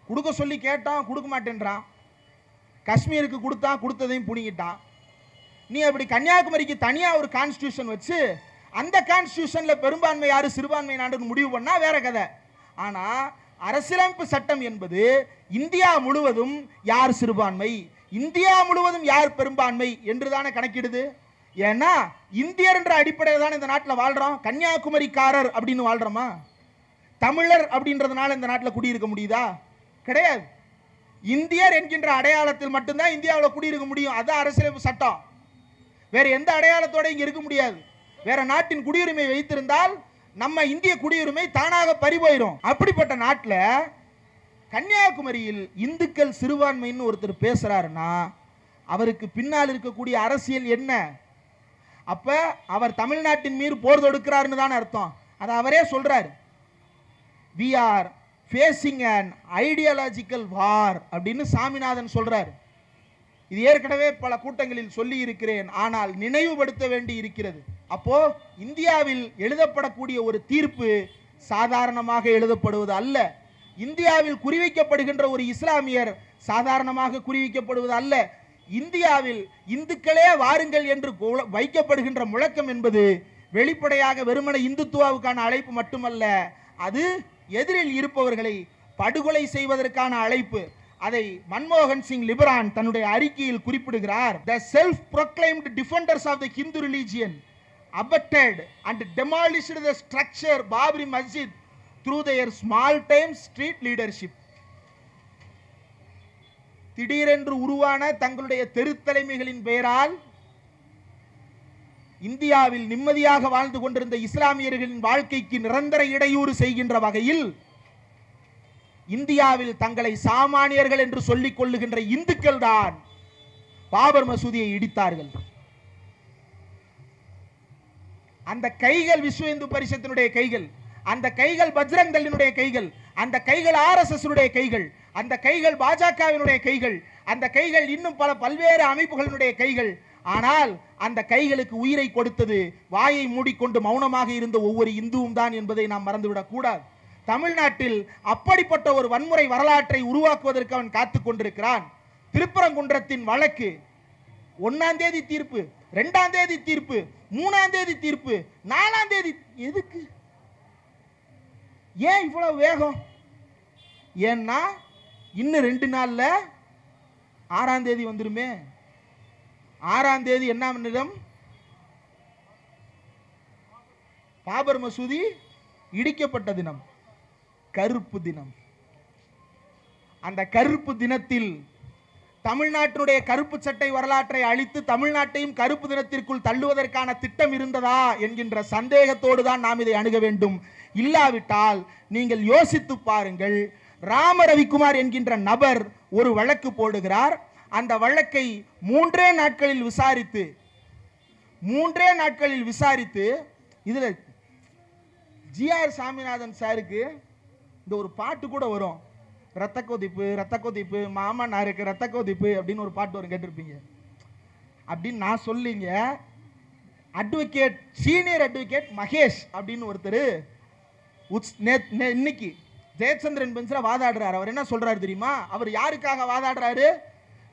கொடுக்க சொல்லி கேட்டான், கொடுக்க மாட்டேன்றான். காஷ்மீருக்கு கொடுத்தா, கொடுத்ததையும் புடிங்கிட்டான். நீ அப்படி கன்னியாகுமரிக்கு தனியா ஒரு கான்ஸ்டிடியூஷன் வச்சு அந்த கான்ஸ்டிடியூஷன்ல பெரும்பான்மை யாரு சிறுபான்மை நாடுன்னு முடிவு பண்ணா வேற கதை. ஆனா அரசியலமைப்பு சட்டம் என்பது இந்தியா முழுவதும் யார் சிறுபான்மை, இந்தியா முழுவதும் யார் பெரும்பான்மை என்றுதானே கணக்கிடுது. ஏன்னா இந்தியர் என்ற அடிப்படையில் தான் இந்த நாட்டில் வாழ்றோம். கன்னியாகுமரிக்காரர் அப்படின்னு வாழ்றோமா? தமிழர் அப்படின்றதுனால இந்த நாட்டில் குடியிருக்க முடியுதா? கிடையாது. இந்தியர் என்கின்ற அடையாளத்தில் மட்டும்தான் இந்தியாவில் குடியிருக்க முடியும். அதான் அரசியலமைப்பு சட்டம். வேற எந்த அடையாளத்தோட இங்க இருக்க முடியாது. வேற நாட்டின் குடியுரிமை வைத்திருந்தால் நம்ம இந்திய குடியுரிமை தானாக பறிபோயிரும். அப்படிப்பட்ட நாட்டில் கன்னியாகுமரியில் இந்துக்கள் சிறுபான்மைன்னு ஒருத்தர் பேசுறாருன்னா அவருக்கு பின்னால் இருக்கக்கூடிய அரசியல் என்ன? அப்ப அவர் தமிழ்நாட்டின் மீது போர் தொடுக்கிறாருன்னு தான் அர்த்தம். அதை அவரே சொல்றாரு. we are facing an ideological war அப்படின்னு சாமிநாதன் சொல்றாரு. இது ஏற்கனவே பல கூட்டங்களில் சொல்லி இருக்கிறேன், ஆனால் நினைவுபடுத்த வேண்டி இருக்கிறது. அப்போ இந்தியாவில் எழுதப்படக்கூடிய ஒரு தீர்ப்பு சாதாரணமாக எழுதப்படுவது அல்ல. இந்தியாவில் குறிவைக்கப்படுகின்ற ஒரு இஸ்லாமியர் சாதாரணமாக குறிவைக்கப்படுவது அல்ல. இந்தியாவில் இந்துக்களே வாருங்கள் என்று வைக்கப்படுகின்ற முழக்கம் என்பது வெளிப்படையாக வெறுமன இந்துத்துவாவுக்கான அழைப்பு மட்டுமல்ல, அது எதிரில் இருப்பவர்களை படுகொலை செய்வதற்கான அழைப்பு. அதை மன்மோகன் சிங் லிபரான் தன்னுடைய அறிக்கையில் குறிப்பிடுகிறார். The self-proclaimed defenders of the Hindu religion abetted and demolished the structure Babri Masjid through their small-time street leadership. திடீரென்று உருவான தங்களுடைய தெருத்தலைமைகளின் பெயரால் இந்தியாவில் நிம்மதியாக வாழ்ந்து கொண்டிருந்த இஸ்லாமியர்களின் வாழ்க்கைக்கு நிரந்தர இடையூறு செய்கின்ற வகையில் இந்தியாவில் தங்களை சாமானியர்கள் என்று சொல்லிக் கொள்ளுகின்ற இந்துக்கள் தான் பாபர் மசூதியை இடித்தார்கள். அந்த கைகள் விஸ்வ இந்து பரிஷத்தினுடைய கைகள், அந்த கைகள் பஜ்ரங் தள்ளினுடைய கைகள், அந்த கைகள் RSS கைகள், அந்த கைகள் பாஜகவினுடைய கைகள், அந்த கைகள் இன்னும் பல பல்வேறு அமைப்புகளினுடைய கைகள். ஆனால் அந்த கைகளுக்கு உயிரை கொடுத்தது வாயை மூடிக்கொண்டு மௌனமாக இருந்த ஒவ்வொரு இந்துவும் தான் என்பதை நாம் மறந்துவிடக் கூடாது. தமிழ்நாட்டில் அப்படிப்பட்ட ஒரு வன்முறை வரலாற்றை உருவாக்குவதற்கு அவன் காத்துக் கொண்டிருக்கிறான். திருப்பரங்குன்றத்தின் வழக்கு 1ஆம் தேதி தீர்ப்பு, 2ஆம் தேதி தீர்ப்பு, 3ஆம் தேதி தீர்ப்பு, 4ஆம் தேதி. எதுக்கு? ஏன் இவ்வளவு வேகம்? ஏன்னா இன்னும் 2 நாள்ல 6ஆம் தேதி வந்துருமே. 6ஆம் தேதி என்ன நிறம்? பாபர் மசூதி இடிக்கப்பட்ட தினம், கருப்பு தினம். அந்த கருப்பு தினத்தில் தமிழ்நாட்டினுடைய கருப்பு சட்டை வரலாற்றை அழித்து தமிழ்நாட்டையும் கருப்பு தினத்திற்குள் தள்ளுவதற்கான திட்டம் இருந்ததா என்கின்ற சந்தேகத்தோடு தான் நாம் இதை அணுக வேண்டும். இல்லாவிட்டால் நீங்கள் யோசித்து பாருங்கள். ராம ரவிக்குமார் என்கின்ற நபர் ஒரு வழக்கு போடுகிறார். அந்த வழக்கை 3 நாட்களில் விசாரித்து இதுல ஜி.ஆர். சாமிநாதன் சாருக்கு இந்த ஒரு பாட்டு கூட வரும். ரத்த கொதிப்பு ரத்த கொதிப்பு மாமா நாருக்கு ரத்த கொதிப்பு அப்படின்னு ஒரு பாட்டு வரும், கேட்டிருப்பீங்க. அப்படின்னு நான் சொல்லிங்க. அட்வொகேட், சீனியர் அட்வொகேட் மகேஷ் அப்படின்னு ஒருத்தர் இன்னைக்கு ஜெயச்சந்திரன் பெஞ்சில் வாதாடுறாரு. அவர் என்ன சொல்றாரு தெரியுமா? அவர் யாருக்காக வாதாடுறாரு?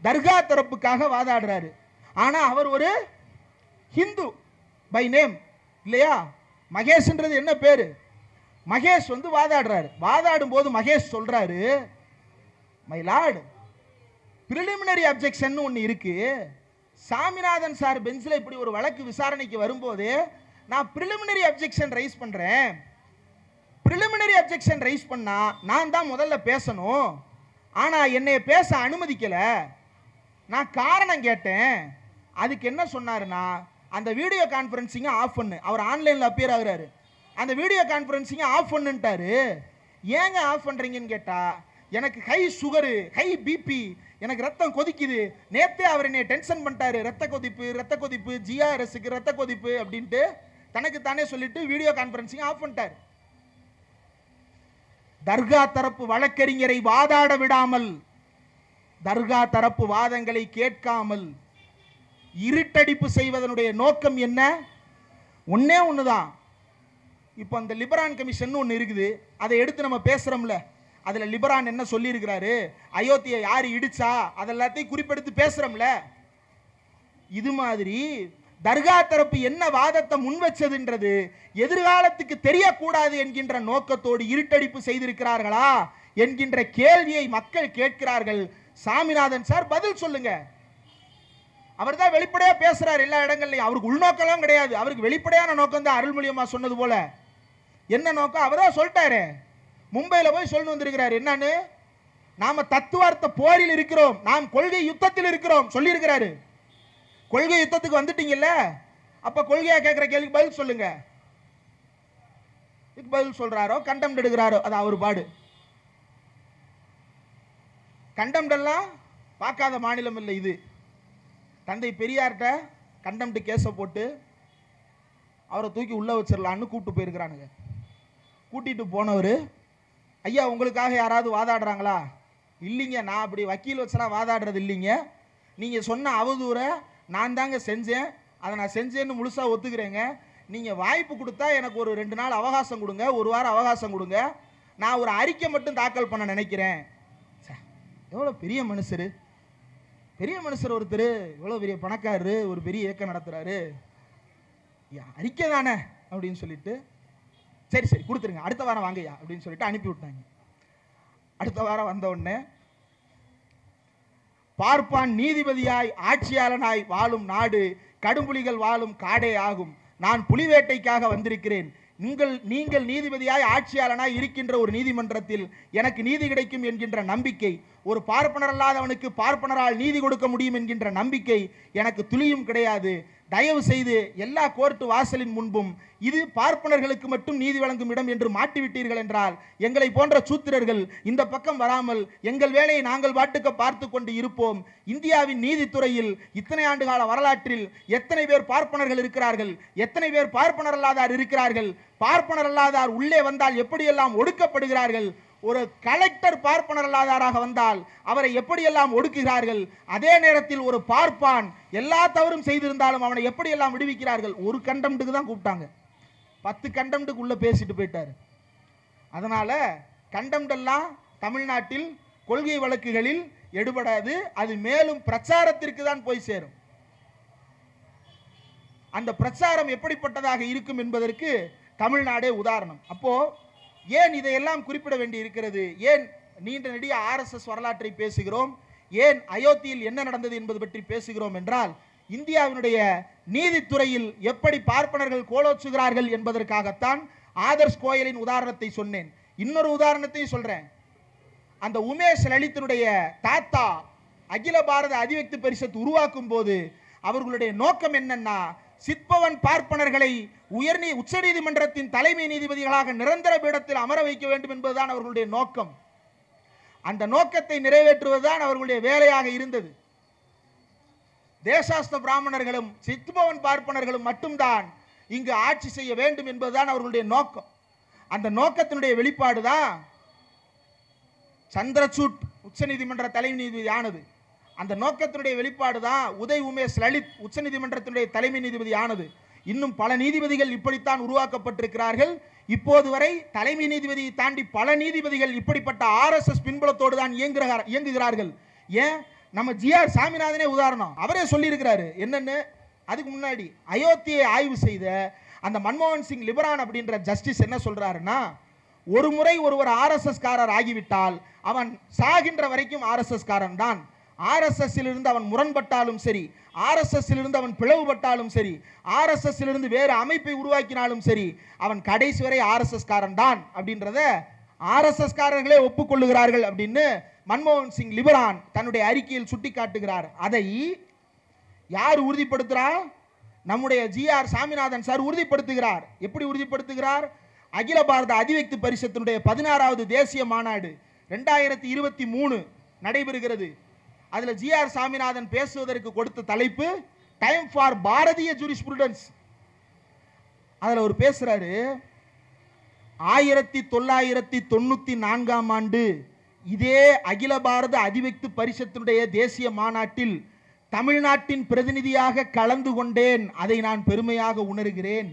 தர்கா தரப்புக்காக வாதாடுறாரு. ஆனா அவர் ஒரு ஹிந்து பை நேம் இல்லையா? மகேஷ்ன்றது என்ன பேரு? மகேஷ் வாதாடுறாரு. வாதாடும் போது மகேஷ் சொல்றாரு, மை லார்ட், பிரிலிமினரி அப்ஜெக்ஷன் ஒன்று இருக்கு. சாமிநாதன் சார் பெஞ்சில் இப்படி ஒரு வழக்கு விசாரணைக்கு வரும்போது நான் பிரிலிமினரி அப்ஜெக்ஷன் ரைஸ் பண்றேன். பிரிலிமினரி அப்ஜெக்ஷன் ரைஸ் பண்ணா நான் தான் முதல்ல பேசணும். ஆனா என்னைய பேச அனுமதிக்கல. நான் காரணம் கேட்டேன். அதுக்கு என்ன சொன்னாருன்னா, அந்த வீடியோ கான்ஃபரன்சிங்கை ஆஃப் பண்ணு. அவர் ஆன்லைனில் அப்பியர் ஆகுறாரு. அந்த வீடியோ கான்ஃபரன்சிங்கை ஆஃப் பண்ணுன்ட்டாரு. ஏங்க ஆஃப் பண்ணுறீங்கன்னு கேட்டா, எனக்கு ஹை சுகரு, ஹை பிபி, எனக்கு ரத்தம் கொதிக்குது, நேத்தே அவர் என்னை டென்ஷன் பண்ணிட்டாரு, ரத்த கொதிப்பு, ஜிஆர்எஸ்க்கு ரத்த கொதிப்பு அப்படின்ட்டு தனக்கு தானே சொல்லிட்டு வீடியோ கான்ஃபரன்சிங் ஆஃப் பண்ணிட்டார். தர்கா தரப்பு வழக்கறிஞரை வாதாட விடாமல், தர்கா தரப்பு வாதங்களை கேட்காமல் இருட்டடிப்பு செய்வதனுடைய நோக்கம் என்ன? ஒன்னே ஒண்ணுதான். இப்போ அந்த லிபரான் கமிஷன் ஒன்று இருக்குது, அதை எடுத்து நம்ம பேசுறோம்ல. அதுல லிபரான் என்ன சொல்லி இருக்கிறாரு, அயோத்தியை யாரு இடிச்சா, அதெல்லாத்தையும் குறிப்பெடுத்து பேசுறோம்ல. இது மாதிரி தர்கா தரப்பு என்ன வாதத்தை முன் வச்சதுன்றது எதிர்காலத்துக்கு தெரியக்கூடாது என்கின்ற நோக்கத்தோடு இருட்டடிப்பு செய்திருக்கிறார்களா என்கின்ற கேள்வியை மக்கள் கேட்கிறார்கள். சாமிநாதன் சார் பதில் சொல்லுங்க. அவர் தான் வெளிப்படையா பேசுறாரு எல்லா இடங்கள்லையும். அவருக்கு உள்நோக்கம் கிடையாது, அவருக்கு வெளிப்படையான நோக்கம் தான். அருள்மொழியம்மா சொன்னது போல என்ன நோக்கம் அவர்தான் சொல்லிட்டாரு. மும்பையில் போய் சொல்லி வந்திருக்கிறார் என்னன்னு, நாம தத்துவார்த்த போரில் இருக்கிறோம், நாம் கொள்கை யுத்தத்தில் இருக்கிறோம் சொல்லி இருக்கிறாரு. கொள்கை யுத்தத்துக்கு வந்துட்டீங்கல்ல, அப்ப கொள்கையா கேட்கிற கேள்விக்கு பதில் சொல்லுங்க. பதில் சொல்றாரோ கண்டெம்ட் எடுக்கிறாரோ அது அவர் பாடு. கண்டெம்ட் எல்லாம் பார்க்காத மாநிலம் இல்லை இது. தந்தை பெரியார்கிட்ட கண்டெம்ட் கேஸை போட்டு அவரை தூக்கி உள்ள வச்சிடலான்னு கூப்பிட்டு போயிருக்கிறானுங்க. கூட்டிட்டு போனவர், ஐயா உங்களுக்காக யாராவது வாதாடுறாங்களா? இல்லைங்க, நான் அப்படி வக்கீல் வச்சலாம் வாதாடுறது இல்லைங்க. நீங்க சொன்ன அவதூறை நான் தாங்க செஞ்சேன், அதை நான் செஞ்சேன்னு முழுசா ஒத்துக்கிறேங்க. நீங்க வாய்ப்பு கொடுத்தா எனக்கு ஒரு 2 நாள் அவகாசம் கொடுங்க, 1 வாரம் அவகாசம் கொடுங்க, நான் ஒரு அறிக்கை மட்டும் தாக்கல் பண்ண நினைக்கிறேன். எவ்வளோ பெரிய மனுஷரு, பெரிய மனுஷர் ஒருத்தர், எவ்வளோ பெரிய பணக்காரரு, ஒரு பெரிய இயக்கம் நடத்துறாரு, அறிக்கை தானே அப்படின்னு சொல்லிட்டு சரி சரி கொடுத்துருங்க, அடுத்த வாரம் வாங்கய்யா அப்படின்னு சொல்லிட்டு அனுப்பி விட்டாங்க. அடுத்த வாரம் வந்த உடனே பார்ப்பான் நீதிபதியாய் ஆட்சியாளனாய் வாழும் நாடு கடும்புலிகள் வாழும் காடே ஆகும். நான் புலிவேட்டைக்காக வந்திருக்கிறேன். நீங்கள் நீதிபதியாய் ஆட்சியாளனாய் இருக்கின்ற ஒரு நீதிமன்றத்தில் எனக்கு நீதி கிடைக்கும் என்கின்ற நம்பிக்கை, ஒரு பார்ப்பனர் அல்லாதவனுக்கு பார்ப்பனரால் நீதி கொடுக்க முடியும் என்கின்ற நம்பிக்கை எனக்கு துளியும் கிடையாது. தயவு செய்து எல்லா கோர்ட்டு வாசலின் முன்பும் இது பார்ப்பனர்களுக்கு மட்டும் நீதி வழங்கும் இடம் என்று மாட்டிவிட்டீர்கள் என்றால் எங்களை போன்ற சூத்திரர்கள் இந்த பக்கம் வராமல் எங்கள் வேலையை நாங்கள் பாட்டுக்க பார்த்து கொண்டு இருப்போம். இந்தியாவின் நீதித்துறையில் இத்தனை ஆண்டுகால வரலாற்றில் எத்தனை பேர் பார்ப்பனர்கள் இருக்கிறார்கள், எத்தனை பேர் பார்ப்பனர் அல்லாதார் இருக்கிறார்கள், பார்ப்பனர் அல்லாதார் உள்ளே வந்தால் எப்படியெல்லாம் ஒடுக்கப்படுகிறார்கள், ஒரு கலெக்டர் பார்ப்பனர் அல்லாதாராக வந்தால் அவரை எப்படியெல்லாம் ஒடுக்குகிறார்கள், அதே நேரத்தில் ஒரு பார்ப்பான் எல்லா தவறும் செய்திருந்தாலும் அவனை எப்படியெல்லாம் விடுவிக்கிறார்கள். ஒரு கண்டெம்ட்டுக்கு தான் கூப்பிட்டாங்க, 10 கண்டெம்ட்டுக்கு உள்ள பேசிட்டு போயிட்டாரு. அதனால கண்டெம்ட் எல்லாம் தமிழ்நாட்டில் கொள்கை வழக்குகளில் எடுபடாது, அது மேலும் பிரச்சாரத்திற்கு தான் போய் சேரும். அந்த பிரச்சாரம் எப்படிப்பட்டதாக இருக்கும் என்பதற்கு தமிழ்நாடே உதாரணம். அப்போ ஏன் இதையெல்லாம் குறிப்பிட வேண்டி இருக்கிறது, ஏன் நீண்ட நெடிய RSS வரலாற்றை பேசுகிறோம், ஏன் அயோத்தியில் என்ன நடந்தது என்பது பற்றி பேசுகிறோம் என்றால், இந்தியாவினுடைய நீதித்துறையில் எப்படி பார்ப்பனர்கள் கோலோச்சுகிறார்கள் என்பதற்காகத்தான் ஆதர்ஷ் கோயலின் உதாரணத்தை சொன்னேன். இன்னொரு உதாரணத்தையும் சொல்றேன். அந்த உமேஷ் லலித்தினுடைய தாத்தா அகில பாரத அதிவக்தி பரிஷத் உருவாக்கும் போது அவர்களுடைய நோக்கம் என்னன்னா, சித்பவன் பார்ப்பனர்களை உச்ச நீதிமன்றத்தின் தலைமை நீதிபதிகளாக நிரந்தர பீடத்தில் அமர வைக்க வேண்டும் என்பதுதான் அவர்களுடைய நோக்கம். அந்த நோக்கத்தை நிறைவேற்றுவதுதான் அவர்களுடைய வேலையாக இருந்தது. தேசாஸ்த பிராமணர்களும் சித்பவன் பார்ப்பனர்களும் மட்டும்தான் இங்கு ஆட்சி செய்ய வேண்டும் என்பதுதான் அவர்களுடைய நோக்கம். அந்த நோக்கத்தினுடைய வெளிப்பாடுதான் சந்திரசூட் உச்ச நீதிமன்ற தலைமை நீதிபதி ஆனது. அந்த நோக்கத்தினுடைய வெளிப்பாடு தான் உதய் உமேஷ் லலித் உச்ச நீதிமன்றத்தினுடைய தலைமை நீதிபதி ஆனது. இன்னும் பல நீதிபதிகள் இப்படித்தான் உருவாக்கப்பட்டிருக்கிறார்கள். இப்போது வரை தலைமை நீதிபதியை தாண்டி பல நீதிபதிகள் இப்படிப்பட்ட RSS பின்புலத்தோடு தான் இயங்குகிறார்கள். ஏன், நம்ம GR சாமிநாதனே உதாரணம், அவரே சொல்லி இருக்கிறாரு. என்னன்னு, அதுக்கு முன்னாடி அயோத்தியை ஆய்வு செய்த அந்த மன்மோகன் சிங் லிபரான் அப்படின்ற ஜஸ்டிஸ் என்ன சொல்றாருன்னா, ஒரு முறை ஒருவர் RSS காரர் ஆகிவிட்டால் அவன் சாகின்ற வரைக்கும் RSS காரன் தான். RSS இருந்து அவன் முரண்பட்டாலும் சரி, RSS இருந்து அவன் பிளவுபட்டாலும் சரி, RSS இருந்து வேறு அமைப்பை உருவாக்கினாலும் சரி, அவன் கடைசி வரை RSS காரன் தான் அப்படின்றத RSS காரர்களே ஒப்புக்கொள்ளுகிறார்கள் அப்படின்னு மன்மோகன் சிங் லிபரான் தன்னுடைய அறிக்கையில் சுட்டிக்காட்டுகிறார். அதை யார் உறுதிப்படுத்துகிறார்? நம்முடைய ஜி.ஆர். சாமிநாதன் சார் உறுதிப்படுத்துகிறார். எப்படி உறுதிப்படுத்துகிறார்? அகில பாரத அதிவக்தி பரிஷத்தினுடைய 16வது தேசிய மாநாடு 2023 நடைபெறுகிறது. அதுல ஜி.ஆர். சாமிநாதன் பேசுவதற்கு கொடுத்த தலைப்பு டைம் ஃபார் பாரதிய ஜூரிஸ்ப்ரூடன்ஸ். அதுல அவர் பேசுறாரு, 1994ஆம் ஆண்டு இதே அகில பாரத அதிவக்தி பரிஷத்தினுடைய தேசிய மாநாட்டில் தமிழ்நாட்டின் பிரதிநிதியாக கலந்து கொண்டேன். அதை நான் பெருமையாக உணர்கிறேன்.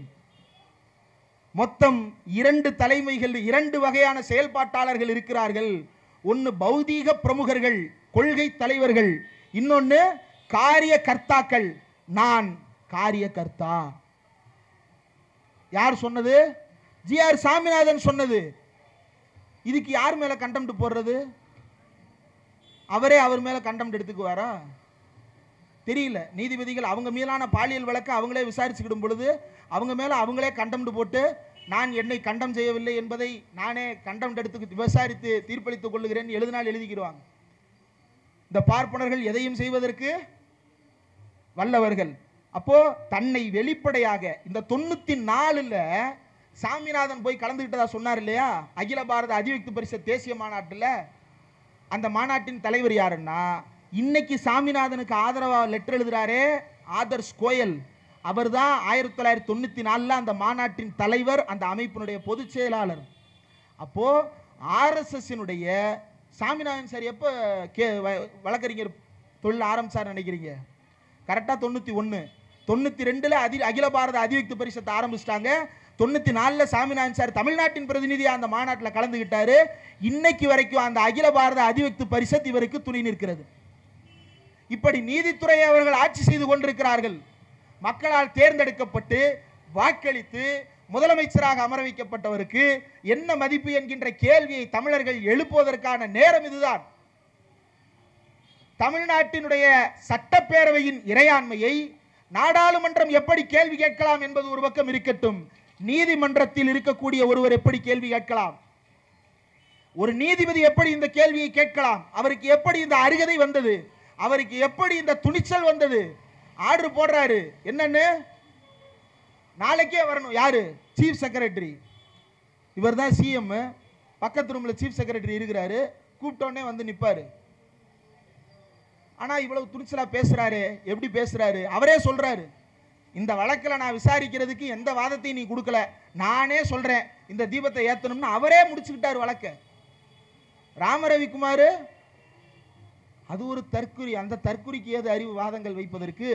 மொத்தம் 2 தலைமைகள், 2 வகையான செயல்பாட்டாளர்கள் இருக்கிறார்கள். ஒன்னு பௌதீக பிரமுகர்கள், கொள்கை தலைவர்கள், இன்னொன்னு காரியகர்த்தாக்கள். நான் காரியகர்த்தா. யார் சொன்னது? ஜி.ஆர். சாமிநாதன் சொன்னது. இதுக்கு யார் மேல கண்டெம்ட் போடுறது? அவரே அவர் மேல கண்டெம்ட் எடுத்துக்குவாரா? தெரியல. நீதிபதிகள் அவங்க மீதான பாலியல் வழக்கு அவங்களே விசாரிச்சுக்கிடும் பொழுது அவங்க மேல அவங்களே கண்டெம்ட் போட்டு நான் என்னை கண்டம் செய்யவில்லை என்பதை நானே கண்டெம்ட் எடுத்து விசாரித்து தீர்ப்பளித்துக் கொள்ளுகிறேன் எழுதினால் எழுதிக்கிடுவாங்க. இந்த பார்ப்பனர்கள் எதையும் செய்வதற்கு வல்லவர்கள். அப்போ தன்னை வெளிப்படையாக இந்த 94ல் சாமிநாதன் போய் கலந்துகிட்டதா சொன்னார் இல்லையா, அகில பாரத அதிவக்தி பரிஷத் தேசிய மாநாட்டில். அந்த மாநாட்டின் தலைவர் யாருன்னா, இன்னைக்கு சாமிநாதனுக்கு ஆதரவாக லெட்டர் எழுதுறாரே ஆதர்ஷ் கோயல், அவர் தான் 1994 அந்த மாநாட்டின் தலைவர், அந்த அமைப்பினுடைய பொதுச் செயலாளர். அப்போ ஆர்எஸ்எஸ்னுடைய சாமிநாதன் சார் எப்போ வழக்கறிஞர் தொழில் ஆரம்பிச்சார் நினைக்கிறீங்க? கரெக்டாக 91. 92ல் அகில பாரத அதிவக்தி பரிஷத்தை ஆரம்பிச்சிட்டாங்க. 94ல் சாமிநாதன் சார் தமிழ்நாட்டின் பிரதிநிதியாக அந்த மாநாட்டில் கலந்துகிட்டாரு. இன்னைக்கு வரைக்கும் அந்த அகில பாரத அதிவக்தி பரிஷத் இவருக்கு துணை நிற்கிறது. இப்படி நீதித்துறை அவர்கள் ஆட்சி செய்து கொண்டிருக்கிறார்கள். மக்களால் தேர்ந்தெடுக்கப்பட்டு வாக்களித்து முதலமைச்சராக அமர வைக்கப்பட்டவருக்கு என்ன மதிப்பு என்கின்ற கேள்வியை தமிழர்கள் எழுப்புவதற்கான நேரம் இதுதான். தமிழ்நாட்டினுடைய சட்டப்பேரவையின் இறையாண்மையை நாடாளுமன்றம் எப்படி கேள்வி கேட்கலாம் என்பது ஒரு பக்கம் இருக்கட்டும், நீதிமன்றத்தில் இருக்கக்கூடிய ஒருவர் எப்படி கேள்வி கேட்கலாம்? ஒரு நீதிபதி எப்படி இந்த கேள்வியை கேட்கலாம்? அவருக்கு எப்படி இந்த அருகதை வந்தது? அவருக்கு எப்படி இந்த துணிச்சல் வந்தது? ஆர்டர் போடுறாரு, என்னன்னு நாளைக்கே வரணும். யாரு? Chief secretary. இவர் தான் சிஎம். பக்கத்து ரூம்ல சீஃப் செக்ரட்டரி இருக்கிறாரு. கூப்பிட்டோன்னே வந்து நிற்பாரு. ஆனா இவ்வளவு துணிச்சலா பேசுறாரு. எப்படி பேசுறாரு? அவரே சொல்றாரு, இந்த வழக்கில் நான் விசாரிக்கிறதுக்கு எந்த வாதத்தையும் நீ கொடுக்கல, நானே சொல்றேன் இந்த தீபத்தை ஏத்தணும்னு அவரே முடிச்சுக்கிட்டார் வழக்க. ராமரவிக்குமார் அது ஒரு தற்குறி. அந்த தற்குறிக்கு ஏது அறிவு வாதங்கள் வைப்பதற்கு?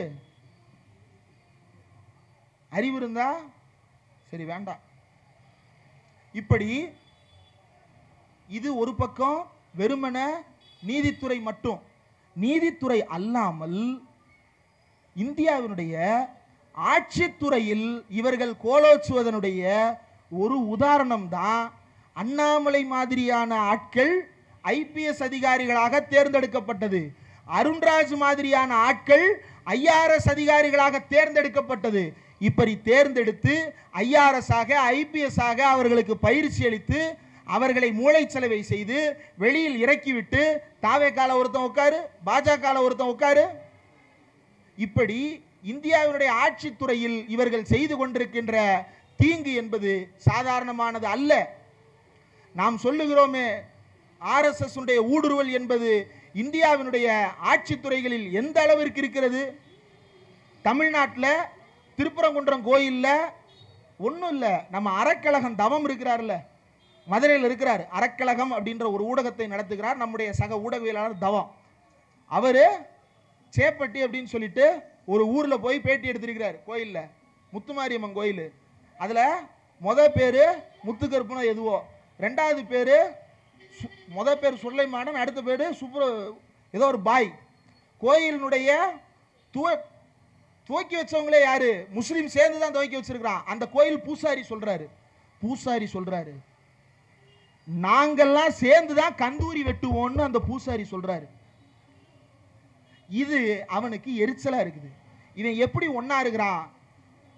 அறிவு இருந்தா சரி, வேண்டாம். இப்படி இது ஒரு பக்கம் வெறுமன நீதித்துறை மட்டும். நீதித்துறை அல்லாமல் இந்தியாவினுடைய ஆட்சித்துறையில் இவர்கள் கோலோச்சுவதனுடைய ஒரு உதாரணம் தான் அண்ணாமலை மாதிரியான ஆட்கள் ஐபிஎஸ் அதிகாரிகளாக தேர்ந்தெடுக்கப்பட்டது. அருண்ராஜ் மாதிரியான ஆட்கள் ஐஆர்எஸ் அதிகாரிகளாக தேர்ந்தெடுக்கப்பட்டது. இப்படி தேர்ந்தெடுத்து ஐஆர்எஸ் ஆக ஐபிஎஸ் ஆக அவர்களுக்கு பயிற்சி அளித்து அவர்களை மூளைச்சலவை செய்து வெளியில் இறக்கிவிட்டு தாவேகால ஒருத்தன் உட்காரு, பாஜக ஒருத்தன் உட்காரு. இப்படி இந்தியாவினுடைய ஆட்சித்துறையில் இவர்கள் செய்து கொண்டிருக்கின்ற தீங்கு என்பது சாதாரணமானது அல்ல. நாம் சொல்லுகிறோமே ஆர்எஸ்எஸ் உடைய ஊடுருவல் என்பது இந்தியாவினுடைய ஆட்சித்துறைகளில் எந்த அளவிற்கு இருக்கிறது? தமிழ்நாட்டில் திருப்பரங்குன்றம் கோயிலில் ஒன்றும் இல்லை, நம்ம அறக்கழகம் தவம் இருக்கிறார்ல, மதுரையில் இருக்கிறார். அறக்கழகம் அப்படின்ற ஒரு ஊடகத்தை நடத்துகிறார் நம்முடைய சக ஊடகவியலாளர் தவம். அவர் சேப்பட்டி அப்படின்னு சொல்லிட்டு ஒரு ஊரில் போய் பேட்டி எடுத்திருக்கிறார். கோயிலில் முத்துமாரியம்மன் கோயில். அதில் மொதல் பேர் முத்துக்கருப்புனா எதுவோ, ரெண்டாவது பேர் மொதல் பேர் சுல்லைமானன், அடுத்த பேர் ஏதோ ஒரு பாய். கோயிலினுடைய துவக்கி வச்சவங்களே யாரு? முஸ்லீம் சேர்ந்து தான் துவக்கி வச்சிருக்கிறான். அந்த கோயில் பூசாரி சொல்றாரு நாங்கெல்லாம் சேர்ந்து தான் கந்தூரி வெட்டுவோம்னு அந்த பூசாரி சொல்றாரு. இது அவனுக்கு எரிச்சலா இருக்குது. இவன் எப்படி ஒன்னா இருக்கிறான்?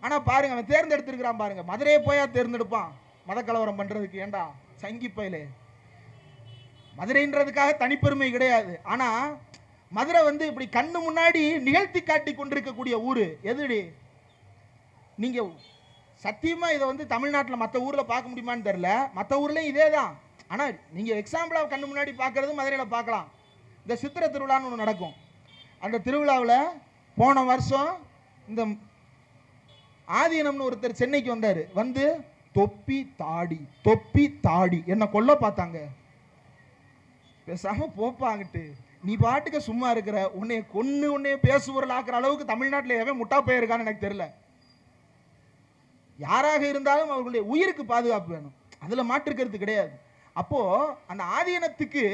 ஆனா பாருங்க, அவன் தேர்ந்தெடுத்திருக்கிறான் பாருங்க. மதுரையை போயா தேர்ந்தெடுப்பான் மத கலவரம் பண்றதுக்கு? ஏண்டா சங்கி பயிலே, மதுரைன்றதுக்காக தனிப்பெருமை கிடையாது. ஆனா மதுரை வந்து இப்படி கண்ணு முன்னாடி நிகழ்த்தி காட்டி கொண்டிருக்கக்கூடிய ஊரு எதுடி? நீங்க சத்தியமா இதை வந்து தமிழ்நாட்டில் மற்ற ஊர்ல பார்க்க முடியுமான்னு தெரியல. மற்ற ஊர்லயும் இதே தான். ஆனா நீங்க எக்ஸாம்பிளா கண்ணு முன்னாடி பார்க்கறது மதுரையில பார்க்கலாம். இந்த சித்திரை திருவிழான்னு ஒன்று நடக்கும். அந்த திருவிழாவில் போன வருஷம் இந்த ஆதீனம்னு ஒருத்தர் சென்னைக்கு வந்தார். வந்து தொப்பி தாடி என்ன கொல்ல பார்த்தாங்க. பேசாம போப்பாங்கிட்டு நீ பாட்டுக்க சும்மா இருக்கிற, உன்னைய கொன்னு உன்னைய பேசுபொருள் ஆக்குற அளவுக்கு தமிழ்நாட்டில் எவன் முட்டா போயிருக்கான்னு எனக்கு தெரியல. யாராக இருந்தாலும் அவர்களுடைய உயிருக்கு பாதுகாப்பு வேணும், அதுல மாற்றுக்கிறது கிடையாது. அப்போ அந்த ஆதீனத்துக்கு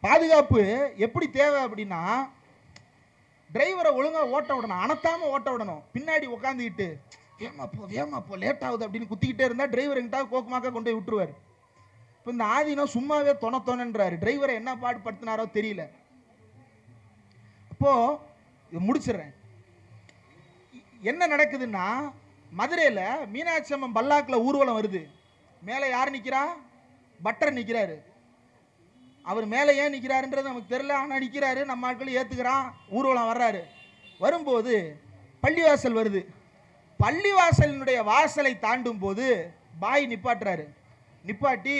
பாதுகாப்பு எப்படி தேவை அப்படின்னா, டிரைவரை ஒழுங்கா ஓட்ட விடணும், அனத்தாம ஓட்ட விடணும். பின்னாடி உட்காந்துக்கிட்டு வேமாப்போ லேட் ஆகுது அப்படின்னு குத்திக்கிட்டே இருந்தா டிரைவர் எங்கிட்ட கோக்குமாக்க கொண்டு போய் விட்டுருவார். இப்போ இந்த ஆதீனம் சும்மாவே தொணன்றாரு. டிரைவரை என்ன பாடுபடுத்தினாரோ தெரியல. அப்போ முடிச்சிடுறேன். என்ன நடக்குதுன்னா, மதுரையில் மீனாட்சி அம்மன் பல்லாக்கில் ஊர்வலம் வருது. மேலே யார் நிற்கிறா? பட்டர் நிற்கிறாரு. அவர் மேலே ஏன் நிற்கிறாருன்றது நமக்கு தெரியல. ஆனால் நிற்கிறாரு, நம்ம ஆட்கள் ஏற்றுக்கிறான். ஊர்வலம் வர்றாரு. வரும்போது பள்ளிவாசல் வருது. பள்ளிவாசலினுடைய வாசலை தாண்டும் போது பாய் நிப்பாட்டுறாரு. நிப்பாட்டி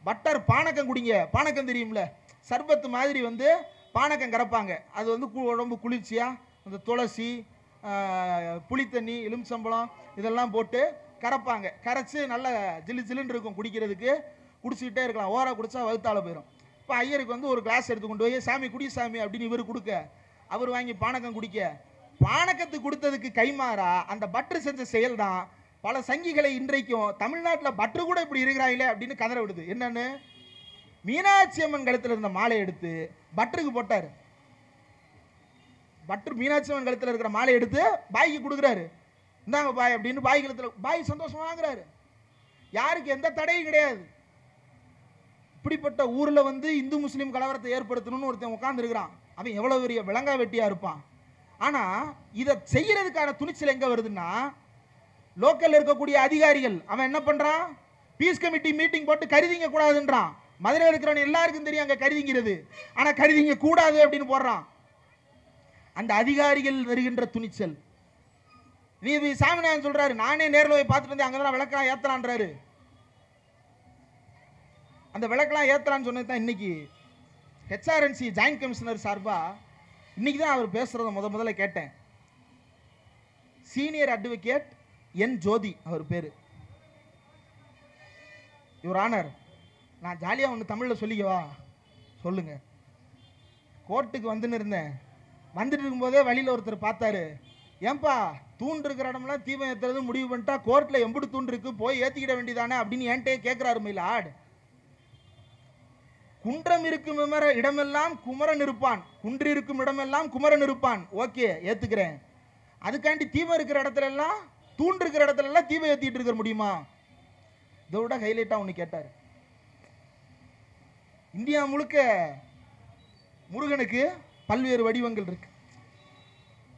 பட்டர் பானக்கம் குடிங்க. பானக்கம் தெரியும்ல, சர்பத்து மாதிரி வந்து பானக்கம் கறப்பாங்க. அது வந்து உடம்பு குளிர்ச்சியாக அந்த துளசி, புளித்தண்ணி, எலுமிச்சம்பழம் இதெல்லாம் போட்டு கறப்பாங்க. கரைச்சி நல்ல ஜில்லு ஜில்லுன்னு இருக்கும் குடிக்கிறதுக்கு. குடிச்சிக்கிட்டே இருக்கலாம். ஓரா குடிச்சா வகுத்தால போயிடும். இப்போ ஐயருக்கு வந்து ஒரு கிளாஸ் எடுத்து கொண்டு போய் சாமி குடி சாமி அப்படின்னு இவர் கொடுக்க, அவர் வாங்கி பானக்கம் குடிக்க, பானக்கத்துக்கு கொடுத்ததுக்கு கைமாறா அந்த பட்டர் செஞ்ச செயல் தான் பல சங்கிகளை இன்றைக்கும் தமிழ்நாட்டில் பட்டர் கூட இப்படி இருக்கிறாங்களே அப்படின்னு கதற விடுது. என்னன்னு, மீனாட்சி அம்மன் கழுத்தில் இருந்த மாலை எடுத்து பட்டருக்கு போட்டார். பட்டர் மீனாட்சி அம்மன் கழுத்தில் இருக்கிற மாலை எடுத்து பாய்க்கு கொடுக்குறாரு. இந்தாங்க பாய் அப்படின்னு பாய் கழுத்தில். பாய் சந்தோஷமா வாங்குறாரு. யாருக்கு எந்த தடையும் கிடையாது. இப்படிப்பட்ட ஊரில் வந்து இந்து முஸ்லீம் கலவரத்தை ஏற்படுத்தணும்னு ஒருத்தன் உட்கார்ந்து இருக்கிறான். அவன் எவ்வளவு பெரிய விலங்கா வெட்டியா இருப்பான். ஆனா இதை செய்யறதுக்கான துணிச்சல் எங்க வருதுன்னா, லோக்கல் இருக்கக்கூடிய அதிகாரிகள் அவன் என்ன பண்றான்? பீஸ் கமிட்டி மீட்டிங் போட்டு கருதிங்க கூடாதுன்றான். மதுரையில் இருக்கிறவன் எல்லாருக்கும் தெரியும் அங்க கருதிங்கிறது. ஆனா கருதிங்க கூடாது அப்படின்னு போடுறான். அந்த அதிகாரிகள் வருகின்ற துணிச்சல். நீதி சாமிநாதன் சொல்றாரு, நானே நேரில் போய் பார்த்துட்டு வந்து அங்கதான் விளக்கெல்லாம் ஏத்தலான்றாரு. அந்த விளக்கெல்லாம் ஏத்தலான்னு சொன்னது தான் இன்னைக்கு ஹெச்ஆர்என்சி ஜாயின்ட் கமிஷனர் சார்பா இன்னைக்கு தான் அவர் பேசுறத முதல்ல கேட்டேன். சீனியர் அட்வொகேட் என் ஜோதி அவர் பேரு. யுவர் ஆனர், நான் ஜாலியாக ஒன்று தமிழில் சொல்லிக்கவா? சொல்லுங்க. கோர்ட்டுக்கு வந்துன்னு இருந்தேன். வந்துட்டு இருக்கும்போதே வழியில் ஒருத்தர் பார்த்தாரு. ஏன்பா தூண்டு இருக்கிற இடம்லாம் தீபம் ஏற்றுறது முடிவு பண்ணிட்டா கோர்ட்டில் எம்புடு தூண்டு இருக்கு, போய் ஏற்றிக்கிட வேண்டியதானே அப்படின்னு என்கிட்டே கேட்குறாரு. மயில் ஆடு குன்றம் இருக்கும் இடமெல்லாம் குமரன் இருப்பான், குன்று இருக்கும் இடமெல்லாம் குமரன் இருப்பான். ஓகே, ஏத்துக்கிறேன். அதுக்காண்டி தீபம் இருக்கிற இடத்துல எல்லாம், தூண்டு இருக்கிற இடத்துல எல்லாம் தீபம் ஏத்திட்டு இருக்க முடியுமா? இதோட ஹைலைட்டா ஒண்ணு கேட்டார். இந்தியா முழுக்க முருகனுக்கு பல்வேறு வடிவங்கள் இருக்கு.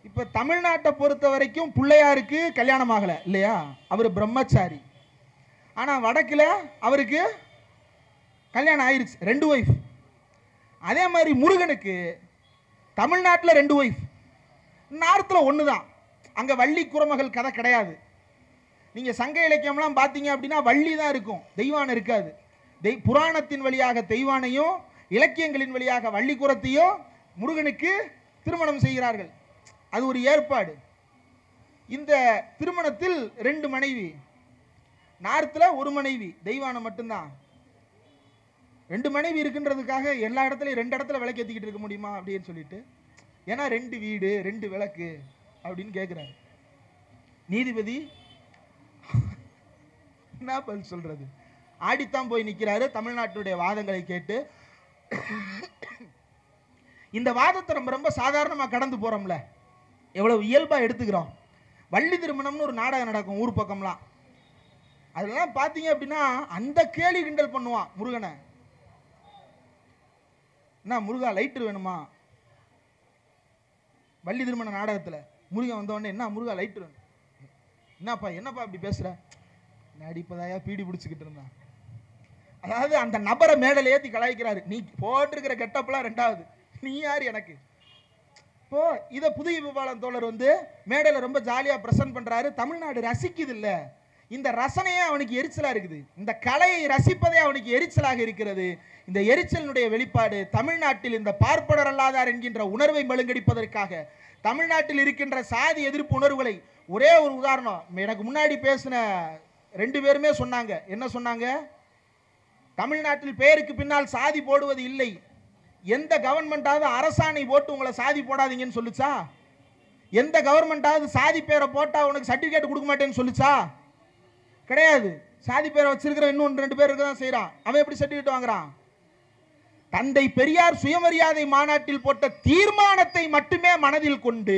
இப்ப தமிழ்நாட்டை பொறுத்த வரைக்கும் பிள்ளையாருக்கு கல்யாணம் ஆகல இல்லையா, அவர் பிரம்மச்சாரி. ஆனா வடக்குல அவருக்கு கல்யாணம் ஆயிருச்சு, 2 ஒய்ஃப். அதே மாதிரி முருகனுக்கு தமிழ்நாட்டில் 2 ஒய்ஃப், நார்த்தில் 1 தான். அங்கே வள்ளி குரமகள் கதை கிடையாது. நீங்கள் சங்க இலக்கியம்லாம் பார்த்தீங்க அப்படின்னா வள்ளி தான் இருக்கும், தெய்வானை இருக்காது. புராணத்தின் வழியாக தெய்வானையும் இலக்கியங்களின் வழியாக வள்ளி குரத்தையும் முருகனுக்கு திருமணம் செய்கிறார்கள். அது ஒரு ஏற்பாடு. இந்த திருமணத்தில் 2 மனைவி, நார்த்தில் 1 மனைவி, தெய்வானை மட்டும்தான். 2 மனைவி இருக்குன்றதுக்காக எல்லா இடத்துலையும் 2 இடத்துல விளக்கு ஏற்றிக்கிட்டு இருக்க முடியுமா அப்படின்னு சொல்லிட்டு, ஏன்னா 2 வீடு 2 விளக்கு அப்படின்னு கேட்குறாரு. நீதிபதி என்ன பதில் சொல்றது? ஆடித்தான் போய் நிற்கிறாரு. தமிழ்நாட்டுடைய வாதங்களை கேட்டு இந்த வாதத்தை நம்ம ரொம்ப சாதாரணமாக கடந்து போறோம்ல, எவ்வளவு இயல்பா எடுத்துக்கிறோம். வள்ளி திருமணம்னு ஒரு நாடகம் நடக்கும் ஊர் பக்கம்லாம். அதெல்லாம் பார்த்தீங்க அப்படின்னா அந்த கேலி கிண்டல் பண்ணுவான் முருகனை. என்ன முருகா லைட்டர் வேணுமா? வள்ளி திருமண நாடகத்தில் முருகன் வந்தவொடனே என்ன முருகா லைட்டர் வேணும்? என்னப்பா அப்படி பேசுற? நடிப்பதாயா பீடி பிடிச்சிக்கிட்டு இருந்தான். அதாவது அந்த நபரை மேடல ஏத்தி கலாய்க்கிறாரு. நீ போட்டிருக்கிற கெட்டப்லாம் ரெண்டாவது, நீ யார் எனக்கு. இப்போ இதை புதுப்பாளன் தோழர் வந்து மேடையில ரொம்ப ஜாலியா பிரசன்ட் பண்றாரு. தமிழ்நாடு ரசிக்குது இல்ல, இந்த ரசனையே அவனுக்கு எரிச்சலா இருக்குது. இந்த கலையை ரசிப்பதே அவனுக்கு எரிச்சலாக இருக்கிறது. இந்த எரிச்சலினுடைய வெளிப்பாடு தமிழ்நாட்டில் இந்த பார்ப்பனர் அல்லாதார் என்கின்ற உணர்வை மழுங்கடிப்பதற்காக தமிழ்நாட்டில் இருக்கின்ற சாதி எதிர்ப்பு உணர்வுகளை, ஒரே ஒரு உதாரணம், எனக்கு முன்னாடி பேசின 2 பேருமே சொன்னாங்க. என்ன சொன்னாங்க? தமிழ்நாட்டில் பேருக்கு பின்னால் சாதி போடுவது இல்லை. எந்த கவர்மெண்டாவது அரசாணை போட்டு உங்களை சாதி போடாதீங்கன்னு சொல்லுச்சா? எந்த கவர்மெண்டாவது சாதி பேரை போட்டா உனக்கு சர்டிபிகேட் கொடுக்க மாட்டேன்னு சொல்லுச்சா? கிடையாது. சாதி பேரை வச்சிருக்கிற இன்னும் 2 பேர் இருக்க தான் செய்யறான். அவன் எப்படி சர்டிபிகேட் வாங்குறான்? தந்தை பெரியார் சுயமரியாதை மாநாட்டில் போட்ட தீர்மானத்தை மட்டுமே மனதில் கொண்டு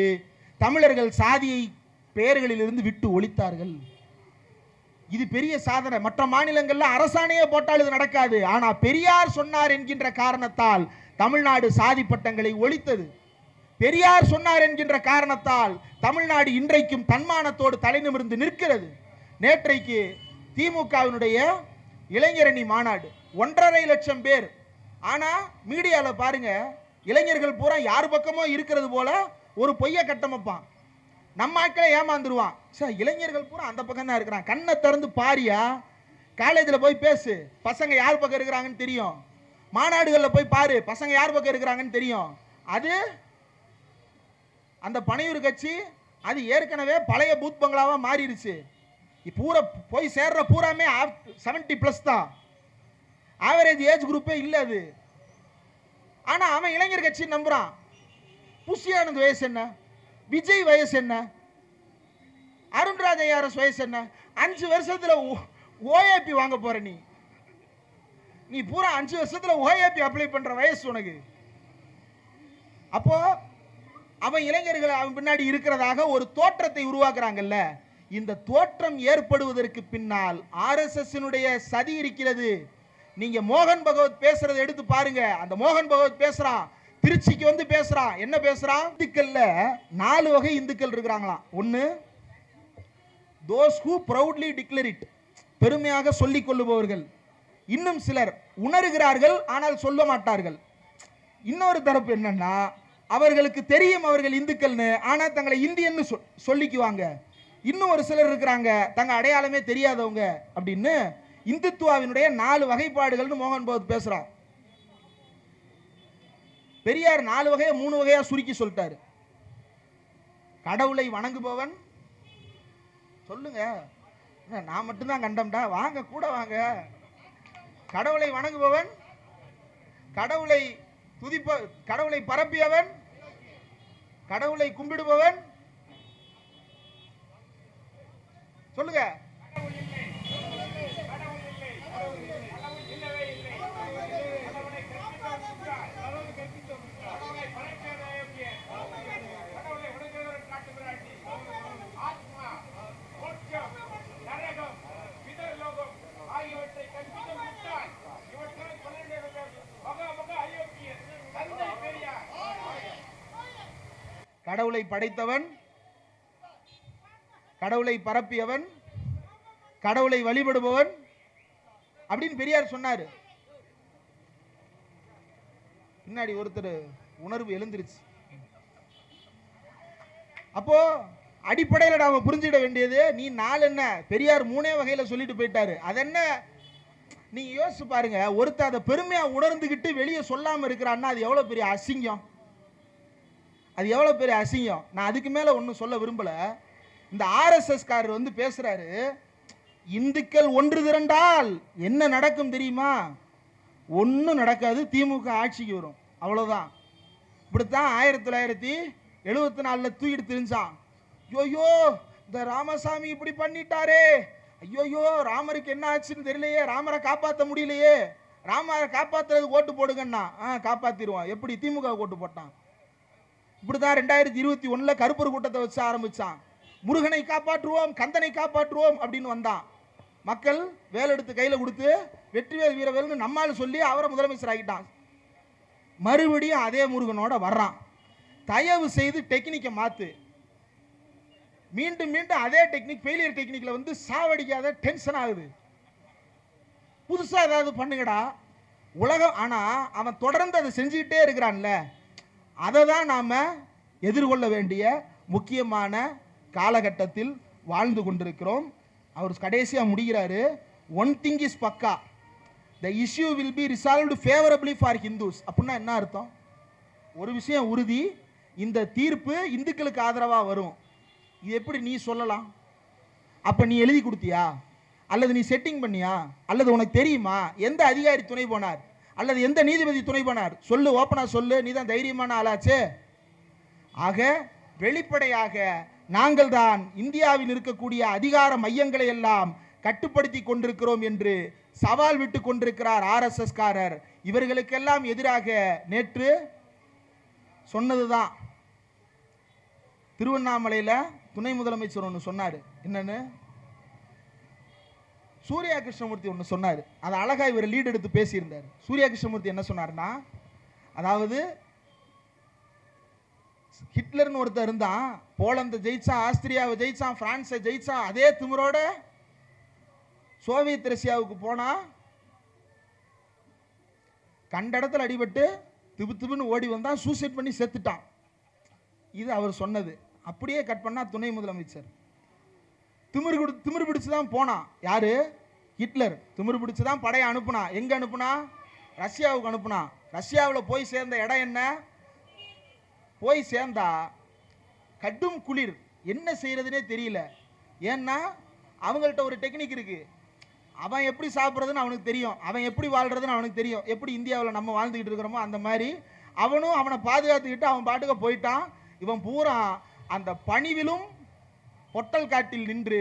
தமிழர்கள் சாதியை பெயர்களில் இருந்து விட்டு ஒழித்தார்கள். இது பெரிய சாதனை. மற்ற மாநிலங்கள்ல அரசாணையே போட்டால் இது நடக்காது. ஆனா பெரியார் சொன்னார் என்கின்ற காரணத்தால் தமிழ்நாடு சாதி பட்டங்களை ஒழித்தது. பெரியார் சொன்னார் என்கின்ற காரணத்தால் தமிழ்நாடு இன்றைக்கும் தன்மானத்தோடு தலை நிமிர்ந்து நிற்கிறது. நேற்றைக்கு திமுகவினுடைய இளைஞரணி மாநாடு 1.5 லட்சம் பேர். ஆனா மீடியால பாருங்க, இளைஞர்கள் பூரா யார் பக்கமோ இருக்கிறது போல ஒரு பொய்ய கட்டமைப்பான். நம்ம ஆட்களை ஏமாந்துருவான். சார், இளைஞர்கள் பூரா அந்த பக்கம் தான் இருக்கிறான். கண்ணை திறந்து பாரியா, காலேஜில் போய் பேசு, பசங்க யார் பக்கம் இருக்கிறாங்கன்னு தெரியும். மாநாடுகளில் போய் பாரு, பசங்க யார் பக்கம் இருக்கிறாங்கன்னு தெரியும். அது அந்த பனையூர் கட்சி அது ஏற்கனவே பழைய பூத் பங்களாவா மாறிடுச்சு. பூரா போய் சேர்ற பூராமே 70+ தான். ஆவரேஜ் ஏஜ் குரூப்பே இல்லை அது. ஆனா அவன் இளைஞர் கட்சி நம்புறான். புஷியானந்த் வயசு என்ன, விஜய் வயசு என்ன, அருண்ராஜ் ஐஆர்எஸ் வயசு என்ன? 5 வருஷத்துல ஓஏபி வாங்க போற நீ பூரா 5 வருஷத்துல ஓஏபி அப்ளை பண்ற வயசு உனக்கு. அப்போ அவன் இளைஞர்கள் அவன் பின்னாடி இருக்கிறதாக ஒரு தோற்றத்தை உருவாக்குறாங்கல்ல. இந்த தோற்றம் ஏற்படுவதற்கு பின்னால் ஆர்எஸ்எஸ் சதி இருக்கிறது. நீங்க மோகன் பகவத் பேசுறதை எடுத்து பாருங்க. அந்த மோகன் பகவத் பேசுறான், திருச்சிக்கு வந்து பேசுறான். என்ன பேசுறான்? இந்துக்கள்ல 4 வகை இந்துக்கள் இருக்கிறாங்களாம். ஒன்னு, those who proudly declare it, பெருமையாக சொல்லிக் கொள்ளுபவர்கள். இன்னும் சிலர் உணர்கிறார்கள் ஆனால் சொல்ல மாட்டார்கள். இன்னொரு தரப்பு என்னன்னா, அவர்களுக்கு தெரியும் அவர்கள் இந்துக்கள்னு, ஆனா தங்களை இந்தியன்னு சொல்லிக்குவாங்க. இன்னும் ஒரு சிலர் இருக்கிறாங்க, தங்க அடையாளமே தெரியாதவங்க அப்படின்னு. இந்துத்துவாவினுடைய 4 வகைப்பாடுகள்னு மோகன் பகவத் பேசுறான். பெரியார் 4 வகையா 3 வகையா சுருக்கி சொல்லிட்டாரு. கடவுளை வணங்குபவன், சொல்லுங்க, நான் மட்டும்தான் கண்டம்டா, வாங்க கூட வாங்க. கடவுளை வணங்குபவன், கடவுளை கடவுளை பரப்பியவன், கடவுளை கும்பிடுபவன், சொல்லுங்க. கடவுளை படைத்தவன், கடவுளை பரப்பியவன், கடவுளை வழிபடுபவன் அப்படின்னு பெரியார் சொன்னாரு. பின்னாடி ஒருத்தர் உணர்வு எழுந்திருச்சு. அப்போ அடிப்படையில் நாம புரிஞ்சிட வேண்டியது, நீ 4 என்ன, பெரியார் 3 வகையில சொல்லிட்டு போயிட்டாரு. அது என்ன, நீங்க யோசிச்சு பாருங்க. ஒருத்தர் அதை பெருமையா உணர்ந்துகிட்டு வெளியே சொல்லாம இருக்கிறான்னா அது எவ்வளவு பெரிய அசிங்கம், அது எவ்வளவு பெரிய அசிங்கம். நான் அதுக்கு மேல ஒன்னும் சொல்ல விரும்பல. இந்த ஆர்எஸ்எஸ் காரர் வந்து பேசுறாரு, இந்துக்கள் ஒன்று திரண்டால் என்ன நடக்கும் தெரியுமா? ஒன்னும் நடக்காது, திமுக ஆட்சிக்கு வரும், அவ்வளவுதான். இப்படித்தான் 1974 தூக்கிட்டு தெரிஞ்சான். ஐயோ இந்த ராமசாமி இப்படி பண்ணிட்டாரே, ஐயோ ராமருக்கு என்ன ஆச்சுன்னு தெரியலையே, ராமரை காப்பாற்ற முடியலையே, ராமரை காப்பாத்துறது ஓட்டு போடுங்கன்னா காப்பாத்திடுவான். எப்படி? திமுக ஓட்டு போட்டான். இப்படிதான் 2021 கருப்பர் கூட்டத்தை வச்சு ஆரம்பிச்சான். முருகனை காப்பாற்றுவோம், கந்தனை காப்பாற்றுவோம் அப்படின்னு வந்தான். மக்கள் வேலெடுத்து கையில கொடுத்து வெற்றிவேல் வீரவேல்னு நம்மால் சொல்லி அவரை முதலமைச்சர் ஆகிட்டான். மறுபடியும் அதே முருகனோட வர்றான். தயவு செய்து டெக்னிக்கை மாத்து. மீண்டும் மீண்டும் அதே டெக்னிக், ஃபெயிலியர் டெக்னிக்ல வந்து சாவடிக்காத, டென்ஷன் ஆகுது. புதுசா ஏதாவது பண்ணுங்கடா உலகம். ஆனா அவன் தொடர்ந்து அதை செஞ்சுக்கிட்டே இருக்கிறான்ல, அதை தான் நாம எதிர்கொள்ள வேண்டிய முக்கியமான காலகட்டத்தில் வாழ்ந்து கொண்டிருக்கிறோம். அவர் கடைசியா முடிகிறாரு, ஒன் திங் இஸ் பக்கா, the issue will be resolved favourably for Hindus. அப்படின்னா என்ன அர்த்தம்? ஒரு விஷயம் உறுதி, இந்த தீர்ப்பு இந்துக்களுக்கு ஆதரவா வரும். இது எப்படி நீ சொல்லலாம்? அப்ப நீ எழுதி கொடுத்தியா, அல்லது நீ செட்டிங் பண்ணியா, அல்லது உனக்கு தெரியுமா எந்த அதிகாரி துணை போனார், அல்லது எந்த நீதிபதி துணை போனார்? சொல்லு, ஓப்பனா சொல்லு, நீ தான் தைரியமான ஆளாச்சே. ஆக வெளிப்படையாக நாங்கள் தான் இந்தியாவில் இருக்கக்கூடிய அதிகார மையங்களை எல்லாம் கட்டுப்படுத்தி கொண்டிருக்கிறோம் என்று சவால் விட்டு கொண்டிருக்கிறார் ஆர்எஸ்எஸ் காரர். இவர்களுக்கெல்லாம் எதிராக நேற்று சொன்னதுதான். திருவண்ணாமலையில துணை முதலமைச்சர் ஒன்று சொன்னார். என்னன்னு? சூர்யா கிருஷ்ணமூர்த்தி ஒன்று சொன்னார். அதை அழகா இவர் லீட் எடுத்து பேசியிருந்தார். சூர்யா கிருஷ்ணமூர்த்தி என்ன சொன்னார்னா, அதாவது ஹிட்லர்னு ஒருத்தர் இருந்தான், போலந்து ஜெயிச்சான், ஆஸ்திரியாவை ஜெயிச்சான், பிரான்ஸை ஜெயிச்சான். அதே திமிரோட சோவியத் ரஷ்யாவுக்கு போனா கண்ட இடத்துல அடிபட்டு திபு திபுன்னு ஓடி வந்தான், சூசைட் பண்ணி செத்துட்டான். இது அவர் சொன்னது. அப்படியே கட் பண்ணா துணை முதலமைச்சர் திமிரு பிடிச்சு தான் போனான். யாரு? ஹிட்லர். திமிரு பிடிச்சு தான் படையை அனுப்புனா. எங்க அனுப்புனா? ரஷ்யாவுக்கு அனுப்புனா. ரஷ்யாவில் போய் சேர்ந்த இடம் என்ன? போய் சேர்ந்தா கடும் குளிர், என்ன செய்யறதுனே தெரியல. ஏன்னா அவங்கள்ட்ட ஒரு டெக்னிக் இருக்கு. அவன் எப்படி சாப்பிட்றதுன்னு அவனுக்கு தெரியும், அவன் எப்படி வாழ்றதுன்னு அவனுக்கு தெரியும். எப்படி இந்தியாவில் நம்ம வாழ்ந்துக்கிட்டு இருக்கிறோமோ அந்த மாதிரி அவனும் அவனை பாதுகாத்துக்கிட்டு அவன் பாட்டுக்கு போயிட்டான். இவன் பூரா அந்த பணிவிலும் பொட்டல் காட்டில் நின்று,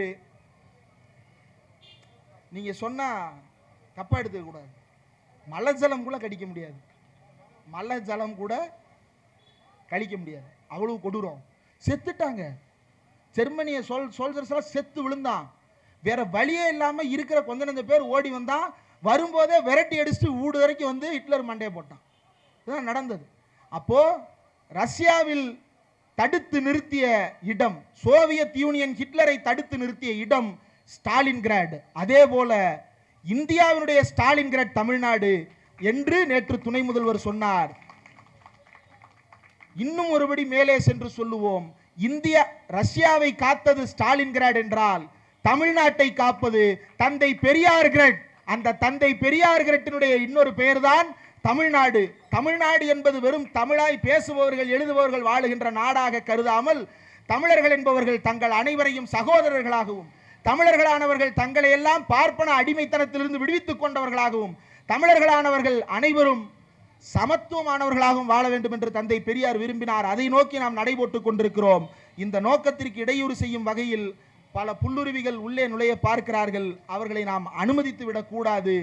நீங்க சொன்னா தப்பா எடுத்துக்க கூடாது, மலை ஜலம் கூட கடிக்க முடியாது, மலை ஜலம் கூட கழிக்க முடியாது, அவ்வளவு கொடூரம். செத்துட்டாங்க. ஜெர்மனிய சோல்ஜர்ஸ் எல்லாம் செத்து விழுந்தான். வேற வழியே இல்லாம இருக்கிற கொஞ்ச நஞ்ச பேர் ஓடி வந்தான். வரும்போதே விரட்டி அடிச்சுட்டு வீடு வரைக்கும் வந்து ஹிட்லர் மண்டையை போட்டான். இதுதான் நடந்தது. அப்போ ரஷ்யாவில் தடுத்து நிறுத்திய இடம், சோவியத் யூனியன் ஹிட்லரை தடுத்து நிறுத்திய இடம் ஸ்டாலின்கிராட். அதே போல இந்தியாவினுடைய ஸ்டாலின்கிராட் தமிழ்நாடு என்று நேற்று துணை முதல்வர் சொன்னார். இன்னும் ஒருபடி மேலே சென்று சொல்லுவோம், இந்தியா ரஷ்யாவை காத்தது ஸ்டாலின்கிராட் என்றால் தமிழ்நாட்டை காப்பது தந்தை பெரியார் கிரட். அந்த தந்தை பெரியார் கிரட்டினுடைய இன்னொரு பெயர் தான் தமிழ்நாடு. தமிழ்நாடு என்பது வெறும் தமிழாய் பேசுபவர்கள் எழுதுபவர்கள் வாழுகின்ற நாடாக கருதாமல், தமிழர்கள் என்பவர்கள் தங்கள் அனைவரையும் சகோதரர்களாகவும், தமிழர்களானவர்கள் தங்களை எல்லாம் பார்ப்பன அடிமைத்தனத்திலிருந்து விடுவித்துக் கொண்டவர்களாகவும், தமிழர்களானவர்கள் அனைவரும் சமத்துவமானவர்களாகவும் வாழ வேண்டும் என்று தந்தை பெரியார் விரும்பினார். அதை நோக்கி நாம் நடைபோட்டுக் கொண்டிருக்கிறோம். இந்த நோக்கத்திற்கு இடையூறு செய்யும் வகையில் பல புல்லுருவிகள் உள்ளே நுழைய பார்க்கிறார்கள். அவர்களை நாம் அனுமதித்து விடக்கூடாது.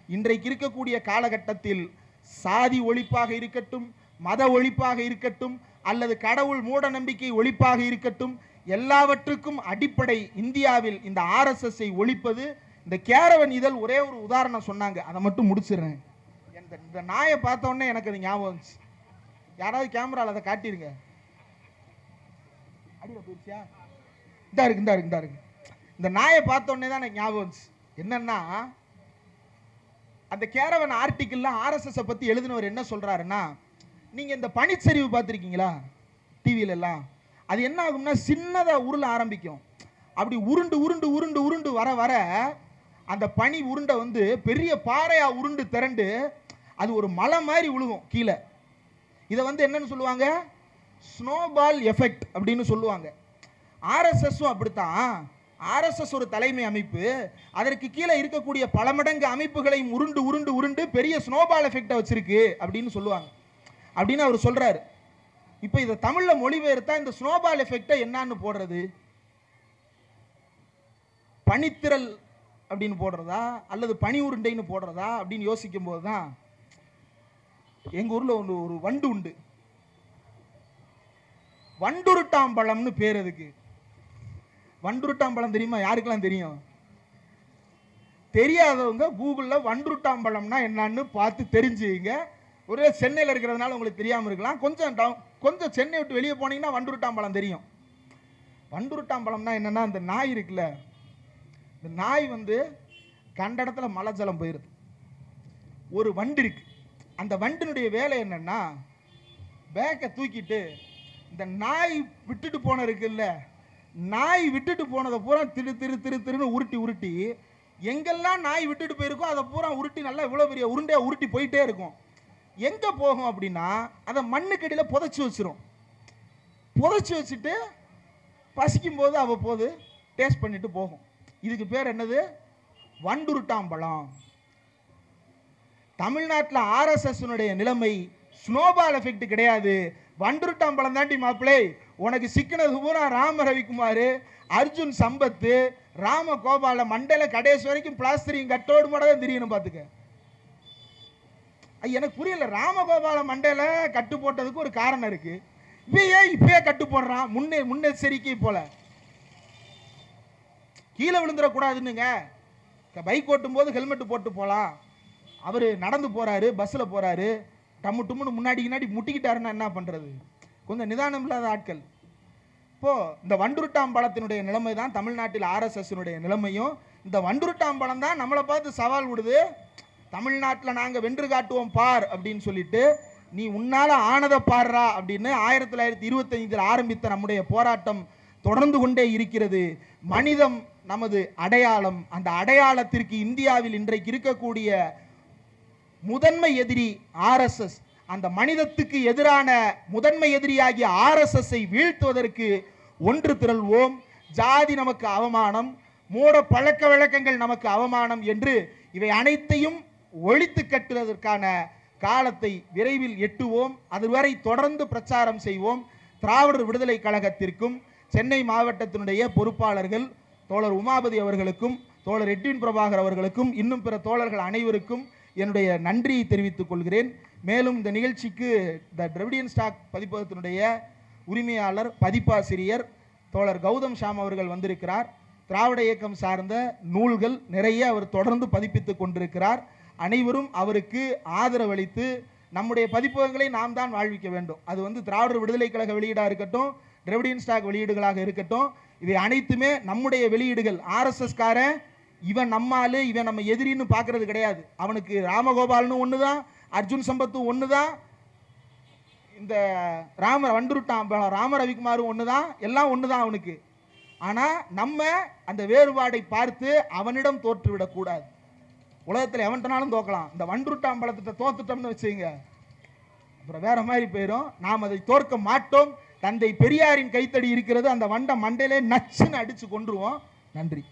இன்றைக்கு இருக்கக்கூடிய காலகட்டத்தில் சாதி ஒழிப்பாக இருக்கட்டும், மத ஒழிப்பாக இருக்கட்டும், அல்லது கடவுள் மூட நம்பிக்கை ஒழிப்பாக இருக்கட்டும், எல்லாவற்றுக்கும் அடிப்படை இந்தியாவில் இந்த ஆர்எஸ்எஸ்ஐ ஒழிப்பது. இந்த கேரவன் இதழ் ஒரே ஒரு உதாரணம் சொன்னாங்க, அதை மட்டும் முடிச்சிடுறேன். இந்த நாயை பார்த்த உடனே எனக்கு அது ஞாபகம் வந்துச்சு. யாராவது கேமரால அதை காட்டிருங்க. அடியில போயிடுச்சியா? இந்த இருக்கு. இந்த நாயை பார்த்த உடனே தான் எனக்கு ஞாபகம் வந்துச்சு. என்னன்னா, அந்த கேரவன் ஆர்டிக்கிள்ல ஆர்எஸ்எஸ் பத்தி எழுதினவர் என்ன சொல்றாருன்னா, நீங்க இந்த பனிச்சரிவு பார்த்திருக்கீங்களா டிவியில எல்லாம்? அது என்ன ஆகும்னா, சின்னதா உருள ஆரம்பிக்கும். அப்படி உருண்டு உருண்டு உருண்டு உருண்டு வர வர அந்த பனி உருண்டை வந்து பெரிய பாறையா உருண்டு திரண்டு அது ஒரு மலை மாதிரி விழுகும் கீழே. இதை வந்து என்னன்னு சொல்லுவாங்க? ஸ்னோபால் எஃபெக்ட் அப்படின்னு சொல்லுவாங்க. ஆர்எஸ்எஸும் அப்படித்தான். ஆர்எஸ்எஸ் ஒரு தலைமை அமைப்பு, அதற்கு கீழே இருக்கக்கூடிய பல மடங்கு அமைப்புகளையும் உருண்டு உருண்டு உருண்டு பெரிய ஸ்னோபால் எஃபெக்டை வச்சிருக்கு அப்படின்னு சொல்லுவாங்க. அப்படின்னு அவர் சொல்றாரு. இப்போ இதை தமிழ்ல மொழிபெயர்த்தா இந்த ஸ்னோபால் எஃபெக்டை என்னன்னு போடுறது? பனித்திரல் அப்படின்னு போடுறதா அல்லது பனி உருண்டைன்னு போடுறதா அப்படின்னு யோசிக்கும் போதுதான் எங்க ஊர்ல ஒரு வண்டு உண்டு, வண்டுருட்டாம்பழம்னு பேர். அதுக்கு வண்டுருட்டாம்பழம் தெரியுமா? யாருக்கெல்லாம் தெரியும்? தெரியாதவங்க கூகுள்ல வண்டுருட்டாம்பழம்னா என்னன்னு பார்த்து தெரிஞ்சுங்க. ஒரே சென்னையில் இருக்கிறதுனால உங்களுக்கு தெரியாம இருக்கலாம். கொஞ்சம் சென்னை விட்டு வெளியே போனீங்கன்னா வண்டுருட்டாம்பழம் தெரியும். வண்டுருட்டாம்பழம்னா என்னன்னா, இந்த நாய் இருக்குல்ல, இந்த நாய் வந்து கண்ட இடத்துல மலை ஜலம் போயிருது. ஒரு வண்டு இருக்கு. அந்த வண்டினுடைய வேலை என்னன்னா, பேக்கை தூக்கிட்டு இந்த நாய் விட்டுட்டு போன இருக்குல்ல, நாய் விட்டுட்டு போனதை பூரா திரு திரு திரு திருன்னு உருட்டி உருட்டி எங்கெல்லாம் நாய் விட்டுட்டு போயிருக்கோ அதை பூரா உருட்டி நல்லா இவ்வளோ பெரிய உருண்டையா உருட்டி போயிட்டே இருக்கும். எங்கே போகும் அப்படின்னா, அதை மண்ணுக்கடியில் புதைச்சி வச்சிரும். புதைச்சி வச்சுட்டு பசிக்கும் போது அவ்வப்போது டேஸ்ட் பண்ணிட்டு போகும். இதுக்கு பேர் என்னது? வண்டுருட்டாம்பழம். தமிழ்நாட்டில் ஆர்எஸ்எஸ்னுடைய நிலைமை ஸ்னோபால் எஃபெக்ட் கிடையாது, வண்டுருட்டாம்பழம் தாண்டி மாப்பிள்ளை. உனக்கு சிக்கினது பூரா ராம ரவிக்குமார், அர்ஜுன் சம்பத்து, ராம கோபால மண்டல கடைசி வரைக்கும் பிளாஸ்டரிங் கட்டோடு மட்டும் தான் தெரியணும். பார்த்துக்க, எனக்கு புரியல. ராமகோபால மண்டல கட்டு போட்டதுக்கு ஒரு காரணம் இருக்கு. இப்பயே கட்டு போடுறான், முன்னெச்சரிக்கை போல. கீழே விழுந்துடக்கூடாதுன்னுங்க. பைக் ஓட்டும் போது ஹெல்மெட் போட்டு போகலாம். அவர் நடந்து போறாரு, பஸ்ஸில் போறாரு, டம்மு டும்முன்னு முன்னாடி முட்டிக்கிட்டாருன்னா என்ன பண்றது? கொஞ்சம் நிதானம் இல்லாத ஆட்கள். இப்போ இந்த வண்டுருட்டாம்பழத்தினுடைய நிலைமை தான் தமிழ்நாட்டில் ஆர்எஸ்எஸ்னுடைய நிலைமையும். இந்த வண்டுருட்டாம்பழம் தான் நம்மளை பார்த்து சவால் விடுது. தமிழ்நாட்டில் நாங்கள் வென்று காட்டுவோம் பார் அப்படின்னு சொல்லிட்டு, நீ உன்னால ஆனதை பாடுறா அப்படின்னு 1925 ஆரம்பித்த நம்முடைய போராட்டம் தொடர்ந்து கொண்டே இருக்கிறது. மனிதம் நமது அடையாளம். அந்த அடையாளத்திற்கு இந்தியாவில் இன்றைக்கு இருக்கக்கூடிய முதன்மை எதிரி ஆர்எஸ்எஸ். அந்த மனிதத்துக்கு எதிரான முதன்மை எதிரியாகிய ஆர்எஸ்எஸ்ஸை வீழ்த்துவதற்கு ஒன்று திரள்வோம். ஜாதி நமக்கு அவமானம், மூட பழக்க வழக்கங்கள் நமக்கு அவமானம் என்று இவை அனைத்தையும் ஒழித்து கட்டுவதற்கான காலத்தை விரைவில் எட்டுவோம். அதுவரை தொடர்ந்து பிரச்சாரம் செய்வோம். திராவிடர் விடுதலை கழகத்திற்கும் சென்னை மாவட்டத்தினுடைய பொறுப்பாளர்கள் தோழர் உமாபதி அவர்களுக்கும் தோழர் எட்வின் பிரபாகர் அவர்களுக்கும் இன்னும் பிற தோழர்கள் அனைவருக்கும் என்னுடைய நன்றியை தெரிவித்துக் கொள்கிறேன். மேலும் இந்த நிகழ்ச்சிக்கு த திராவிடியன் ஸ்டாக் பதிப்பகத்தினுடைய உரிமையாளர் பதிப்பாசிரியர் தோழர் கௌதம் ஷாம் அவர்கள் வந்திருக்கிறார். திராவிட இயக்கம் சார்ந்த நூல்கள் நிறைய அவர் தொடர்ந்து பதிப்பித்துக் கொண்டிருக்கிறார். அனைவரும் அவருக்கு ஆதரவளித்து நம்முடைய பதிப்பகங்களை நாம் தான் வாழ்விக்க வேண்டும். அது திராவிடர் விடுதலை கழக வெளியீடாக இருக்கட்டும், திராவிடியன் ஸ்டாக் வெளியீடுகளாக இருக்கட்டும், இவை அனைத்துமே நம்முடைய வெளியீடுகள். ஆர்எஸ்எஸ் காரன் இவன் நம்மாலு, இவன் நம்ம எதிரின்னு பார்க்கறது கிடையாது. அவனுக்கு ராமகோபால்னு ஒன்று தான், அர்ஜுன் சம்பத்து ஒன்று தான், இந்த வண்டுருட்டாம்பழம் ராம ரவிக்குமாரும் ஒன்று தான், எல்லாம் ஒன்று தான் அவனுக்கு. ஆனால் நம்ம அந்த வேறுபாடை பார்த்து அவனிடம் தோற்றுவிடக்கூடாது. உலகத்தில் எவன்ட்டனாலும் தோக்கலாம். இந்த வண்டுருட்டாம்பழத்தை தோத்துட்டோம்னு வச்சுங்க, அப்புறம் வேற மாதிரி போயிடும். நாம் அதை தோற்க மாட்டோம். தந்தை பெரியாரின் கைத்தடி இருக்கிறது. அந்த வண்டை மண்டையிலே நச்சுன்னு அடிச்சு கொண்டுருவோம். நன்றி.